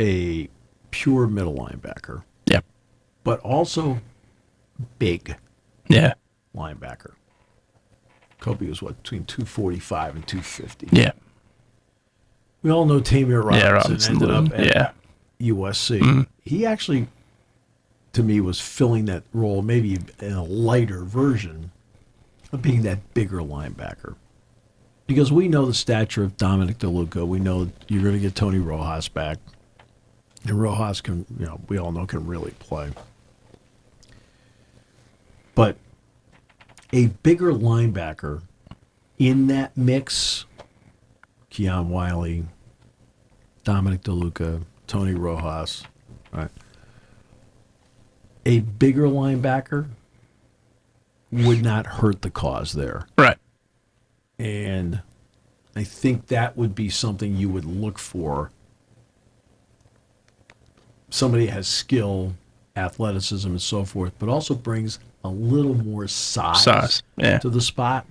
Speaker 2: a pure middle linebacker.
Speaker 3: Yep.
Speaker 2: But also big linebacker. Kobe was between 245 and 250.
Speaker 3: Yeah.
Speaker 2: We all know Tamir Robinson ended up at USC.
Speaker 3: Mm-hmm.
Speaker 2: He actually, to me, was filling that role, maybe in a lighter version of being that bigger linebacker. Because we know the stature of Dominic DeLuca. We know you're going to get Tony Rojas back. And Rojas can, we all know can really play. But a bigger linebacker in that mix, Keon Wiley, Dominic DeLuca, Tony Rojas, right? A bigger linebacker would not hurt the cause there.
Speaker 3: Right.
Speaker 2: And I think that would be something you would look for. Somebody has skill, athleticism, and so forth, but also brings a little more size to the spot.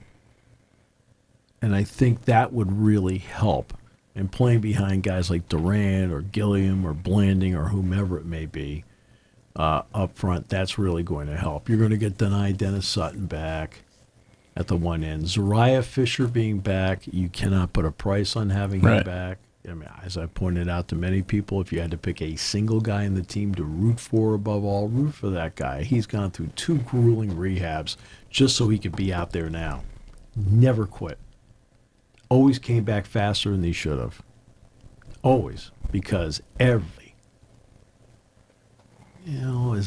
Speaker 2: And I think that would really help. And playing behind guys like Durant or Gilliam or Blanding or whomever it may be up front, that's really going to help. You're going to get Dennis Sutton back at the one end. Zariah Fisher being back, you cannot put a price on having him back. I mean, as I pointed out to many people, if you had to pick a single guy in the team to root for above all, root for that guy. He's gone through 2 grueling rehabs just so he could be out there now. Never quit. Always came back faster than he should have. Always. Because as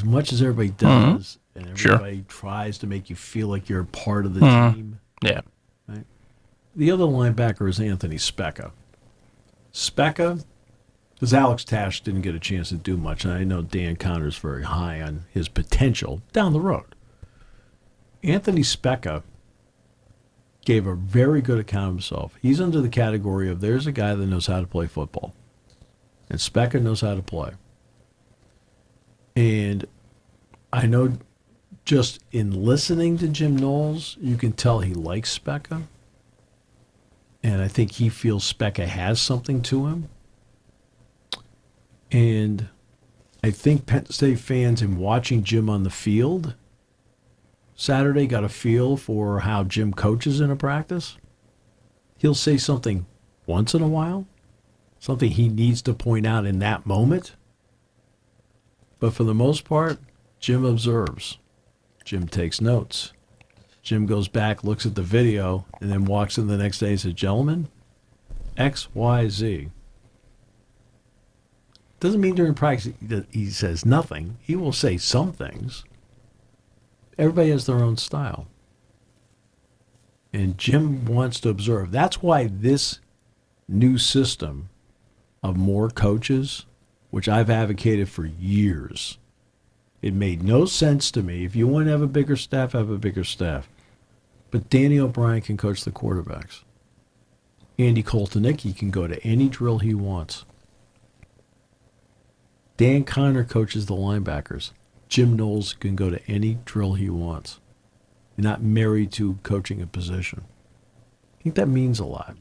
Speaker 2: much as everybody does, and everybody tries to make you feel like you're a part of the team.
Speaker 3: Yeah.
Speaker 2: Right? The other linebacker is Anthony Specca. Specca, because Alex Tash didn't get a chance to do much, and I know Dan Connor's very high on his potential down the road. Anthony Specca gave a very good account of himself. He's under the category of there's a guy that knows how to play football. And Specca knows how to play. And I know just in listening to Jim Knowles, you can tell he likes Specca. And I think he feels Specca has something to him. And I think Penn State fans, in watching Jim on the field Saturday, got a feel for how Jim coaches in a practice. He'll say something once in a while, something he needs to point out in that moment. But for the most part, Jim observes. Jim takes notes. Jim goes back, looks at the video, and then walks in the next day and says, gentlemen, X, Y, Z. Doesn't mean during practice he says nothing. He will say some things. Everybody has their own style. And Jim wants to observe. That's why this new system of more coaches, which I've advocated for years, it made no sense to me. If you want to have a bigger staff, have a bigger staff. But Danny O'Brien can coach the quarterbacks. Andy Koltanicki can go to any drill he wants. Dan Connor coaches the linebackers. Jim Knowles can go to any drill he wants. You're not married to coaching a position. I think that means a lot.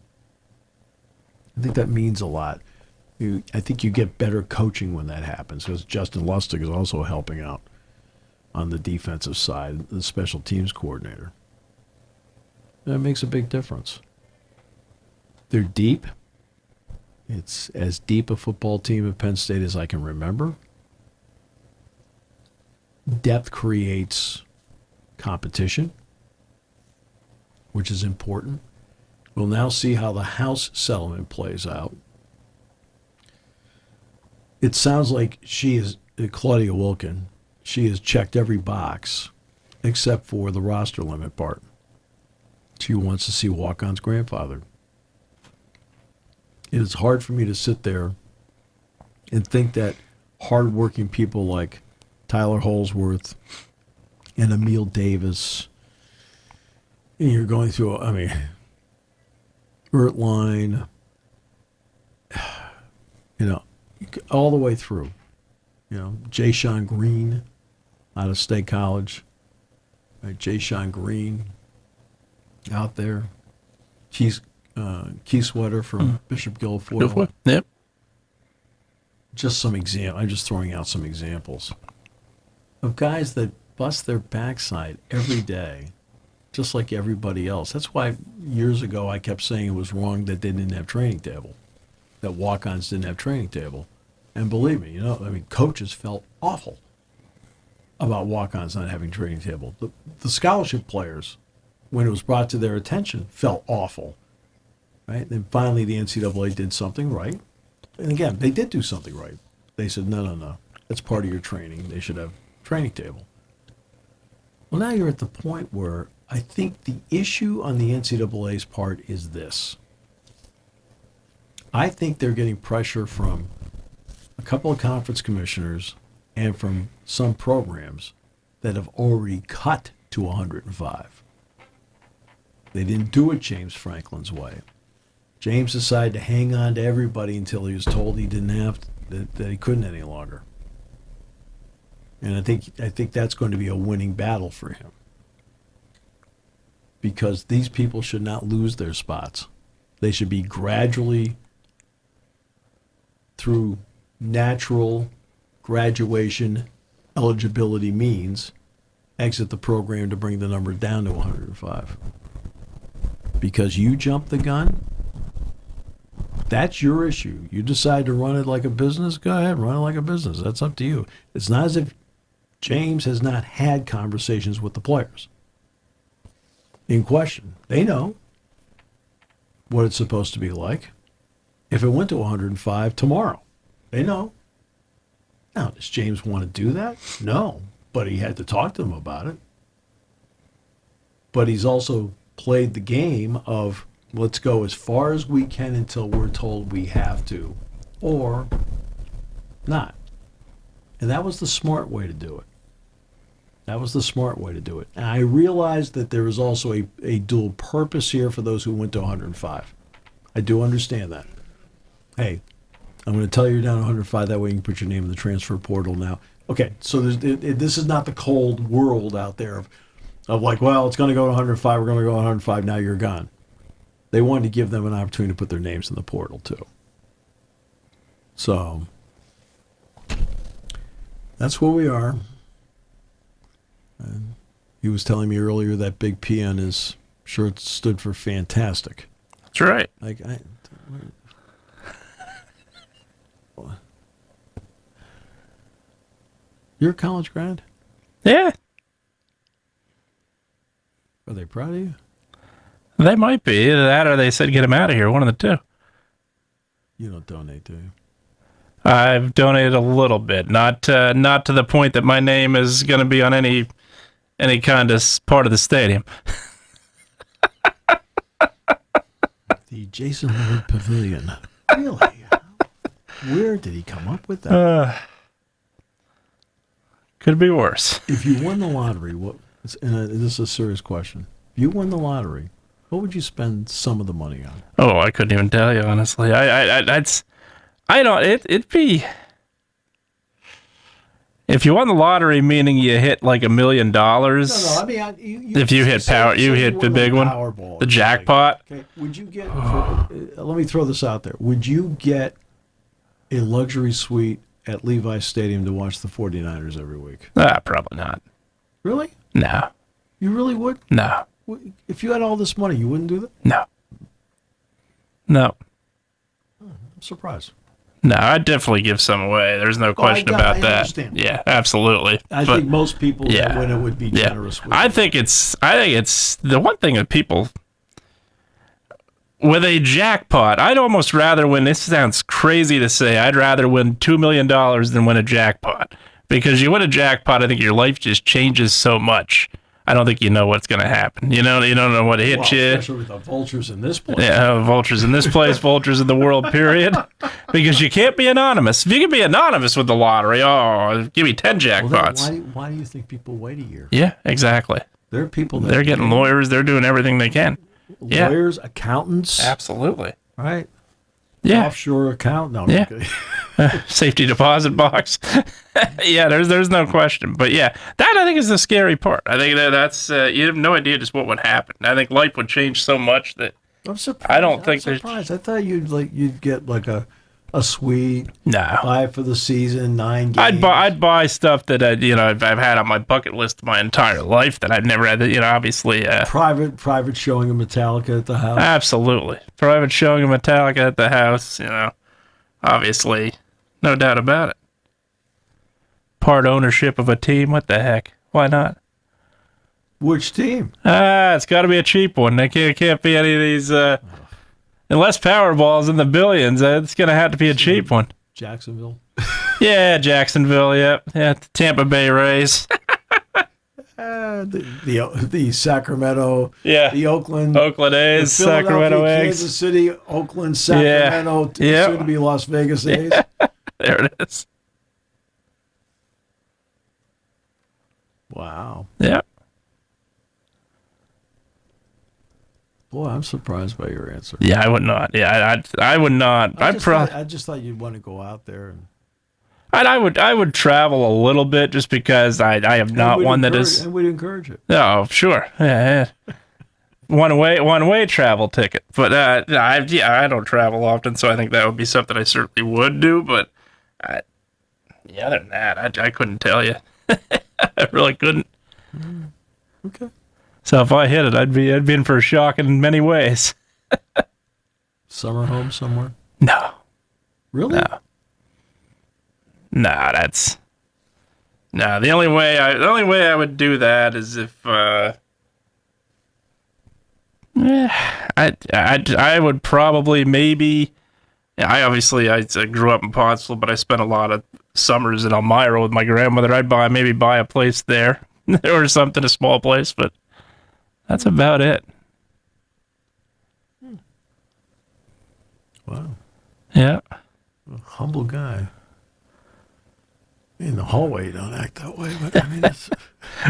Speaker 2: I think you get better coaching when that happens, because Justin Lustig is also helping out on the defensive side, the special teams coordinator. That makes a big difference. They're deep. It's as deep a football team at Penn State as I can remember. Depth creates competition, which is important. We'll now see how the House settlement plays out. It sounds like Claudia Wilkin, she has checked every box except for the roster limit part. She wants to see walk-ons grandfathered. It is hard for me to sit there and think that hardworking people like Tyler Holsworth and Emil Davis, and you're going through, Ertline, all the way through. Jay Sean Green out of State College. Right, Jay Sean Green out there. Keith Sweater from Bishop Guilfoyle.
Speaker 3: Yep.
Speaker 2: Just some example. I'm just throwing out some examples of guys that bust their backside every day, just like everybody else. That's why years ago I kept saying it was wrong that they didn't have training table, that walk-ons didn't have training table. And believe me, coaches felt awful about walk-ons not having training table. The scholarship players, when it was brought to their attention, felt awful. Right? Then finally the NCAA did something right. And again, they did do something right. They said, no. That's part of your training. They should have training table. Well, now you're at the point where I think the issue on the NCAA's part is this. I think they're getting pressure from a couple of conference commissioners and from some programs that have already cut to 105. They didn't do it James Franklin's way. James decided to hang on to everybody until he was told he didn't have to, that he couldn't any longer. And I think that's going to be a winning battle for him, because these people should not lose their spots. They should be gradually, through natural graduation eligibility means, exit the program to bring the number down to 105. Because you jump the gun, That's your issue. You decide to run it like a business, go ahead, run it like a business. That's up to you. It's not as if James has not had conversations with the players in question. They know what it's supposed to be like. If it went to 105 tomorrow, they know. Now, does James want to do that? No, but he had to talk to them about it. But he's also played the game of let's go as far as we can until we're told we have to, or not. And that was the smart way to do it. That was the smart way to do it. And I realized that there is also a dual purpose here for those who went to 105. I do understand that. Hey, I'm going to tell you you're down to 105. That way you can put your name in the transfer portal now. Okay, so this is not the cold world out there of like, well, it's going to go to 105. We're going to go to 105. Now you're gone. They wanted to give them an opportunity to put their names in the portal too. So that's where we are. And he was telling me earlier that big P on his shirt stood for fantastic.
Speaker 3: That's right.
Speaker 2: Like you're a college grad?
Speaker 3: Yeah.
Speaker 2: Are they proud of you?
Speaker 3: They might be. Either that or they said get him out of here. One of the two.
Speaker 2: You don't donate, do you?
Speaker 3: I've donated a little bit. Not to the point that my name is going to be on any kind of part of the stadium.
Speaker 2: The Jason Lillard Pavilion. Really? Where did he come up with that?
Speaker 3: Could be worse.
Speaker 2: If you won the lottery, this is a serious question. If you won the lottery, what would you spend some of the money on?
Speaker 3: Oh, I couldn't even tell you, honestly. It'd be, if you won the lottery, meaning you hit like $1 million. No,
Speaker 2: I mean,
Speaker 3: if you hit the big one,
Speaker 2: Powerball,
Speaker 3: the jackpot.
Speaker 2: Okay, would you get? Let me throw this out there. Would you get a luxury suite at Levi's Stadium to watch the 49ers every week?
Speaker 3: Probably not.
Speaker 2: Really?
Speaker 3: No.
Speaker 2: You really would?
Speaker 3: No.
Speaker 2: If you had all this money, you wouldn't do that?
Speaker 3: No. No.
Speaker 2: I'm surprised.
Speaker 3: No, I'd definitely give some away. There's no question about that.
Speaker 2: Understand.
Speaker 3: Yeah, absolutely.
Speaker 2: I think most people that win it would be generous with it.
Speaker 3: I think it's the one thing that people with a jackpot, I'd almost rather win. This sounds crazy to say. I'd rather win $2 million than win a jackpot, because you win a jackpot, I think your life just changes so much. I don't think you know what's going to happen. You don't know what hit you.
Speaker 2: Especially with the vultures in this place.
Speaker 3: Yeah, vultures in this place, vultures in the world, period. Because you can't be anonymous. If you can be anonymous with the lottery, give me 10 jackpots.
Speaker 2: Well, why do you think people wait a year?
Speaker 3: Yeah, exactly.
Speaker 2: There are people that
Speaker 3: they're getting lawyers. They're doing everything they can.
Speaker 2: Lawyers, accountants.
Speaker 3: Absolutely.
Speaker 2: Right?
Speaker 3: Yeah.
Speaker 2: Offshore account. No,
Speaker 3: yeah. Safety deposit box. Yeah, there's no question. But yeah, that I think is the scary part. I think that's you have no idea just what would happen. I think life would change so much that
Speaker 2: I'm surprised.
Speaker 3: I think
Speaker 2: surprised. I thought you'd get like a suite.
Speaker 3: No.
Speaker 2: 5 for the season, 9 games.
Speaker 3: I'd buy stuff that I've had on my bucket list my entire life that I've never had. Obviously
Speaker 2: private showing of Metallica at the house.
Speaker 3: Absolutely, private showing of Metallica at the house. Obviously, no doubt about it. Part ownership of a team. What the heck? Why not?
Speaker 2: Which team?
Speaker 3: It's got to be a cheap one. It can't be any of these. Unless Powerball's in the billions, it's going to have to be a cheap one.
Speaker 2: Jacksonville?
Speaker 3: Yeah, Jacksonville, yep. Yeah, the Tampa Bay Rays.
Speaker 2: The Sacramento.
Speaker 3: Yeah.
Speaker 2: The Oakland
Speaker 3: A's, Sacramento A's.
Speaker 2: Kansas City, Oakland, Sacramento, soon to be Las Vegas A's.
Speaker 3: Yeah. There it is.
Speaker 2: Wow.
Speaker 3: Yeah.
Speaker 2: Boy, I'm surprised by your answer.
Speaker 3: Yeah, I would not. Yeah, I would not.
Speaker 2: I just thought you'd want to go out there and
Speaker 3: I would travel a little bit just because I am not one that is.
Speaker 2: And we'd encourage it.
Speaker 3: Oh, sure. Yeah. One way travel ticket. But I don't travel often, so I think that would be something I certainly would do. But other than that, I couldn't tell you. I really couldn't.
Speaker 2: Okay.
Speaker 3: So if I hit it, I'd be in for a shock in many ways.
Speaker 2: Summer home somewhere? Really?
Speaker 3: Nah, that's the only way I would do that is if I would probably maybe. I grew up in Pottsville, but I spent a lot of summers in Elmira with my grandmother. I'd maybe buy a place there or something, a small place, but that's about it.
Speaker 2: Wow.
Speaker 3: Yeah.
Speaker 2: Humble guy. In the hallway, you don't act that way, but I mean, it's...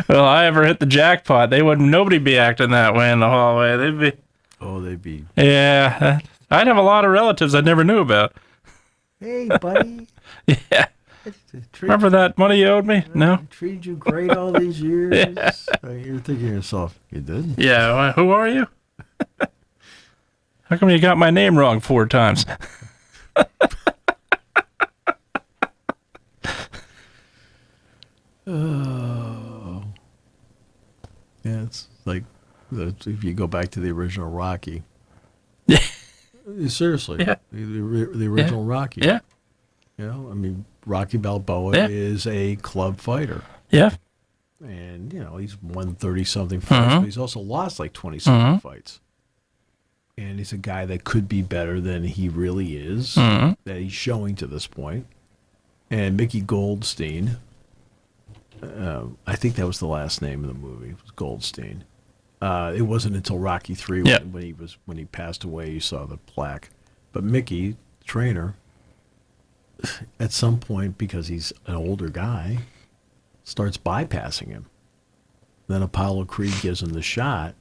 Speaker 3: Well, I ever hit the jackpot, nobody be acting that way in the hallway.
Speaker 2: they'd be...
Speaker 3: Yeah. I'd have a lot of relatives I never knew about.
Speaker 2: Hey, buddy.
Speaker 3: Yeah. Remember that money you owed me? No?
Speaker 2: I treated you great all these years.
Speaker 3: Yeah.
Speaker 2: You're thinking to yourself, you did?
Speaker 3: Yeah. Who are you? How come you got my name wrong 4 times?
Speaker 2: Oh. Yeah, it's like if you go back to the original Rocky.
Speaker 3: Yeah.
Speaker 2: Seriously.
Speaker 3: Yeah.
Speaker 2: The original Rocky.
Speaker 3: Yeah.
Speaker 2: You know, I mean, Rocky Balboa is a club fighter.
Speaker 3: Yeah.
Speaker 2: And, he's won 30-something fights, but he's also lost like 20-something fights. And he's a guy that could be better than he really is, that he's showing to this point. And Mickey Goldstein, I think that was the last name of the movie. It was Goldstein. It wasn't until Rocky III when he passed away you saw the plaque. But Mickey, the trainer, at some point, because he's an older guy, starts bypassing him. Then Apollo Creed gives him the shot,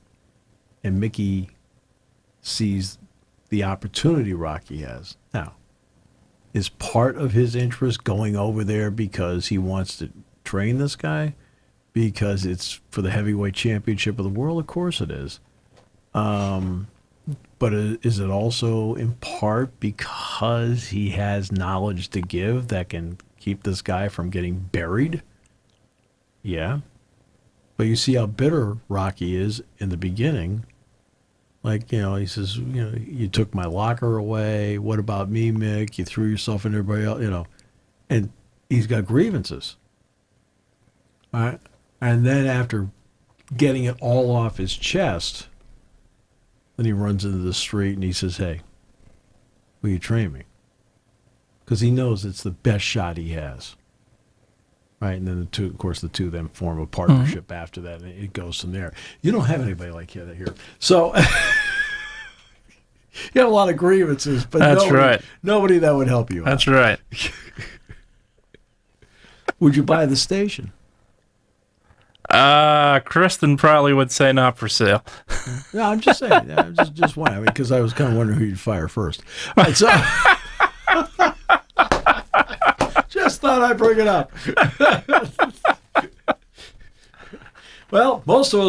Speaker 2: and Mickey sees the opportunity Rocky has. Now, is part of his interest going over there because he wants to train this guy? Because it's for the heavyweight championship of the world? Of course it is. But is it also in part because he has knowledge to give that can keep this guy from getting buried? Yeah. But you see how bitter Rocky is in the beginning. Like, he says, you took my locker away. What about me, Mick? You threw yourself into everybody else, And he's got grievances. All right. And then after getting it all off his chest, then he runs into the street and he says, hey, will you train me? Because he knows it's the best shot he has. Right, and then the two then form a partnership after that, and it goes from there. You don't have anybody like that here. So you have a lot of grievances, but nobody that would help you out.
Speaker 3: That's right.
Speaker 2: Would you buy the station?
Speaker 3: Kristen probably would say not for sale.
Speaker 2: No, I'm just saying. Yeah, just why? Because I was kind of wondering who you'd fire first. All right, so just thought I'd bring it up. Well, most of us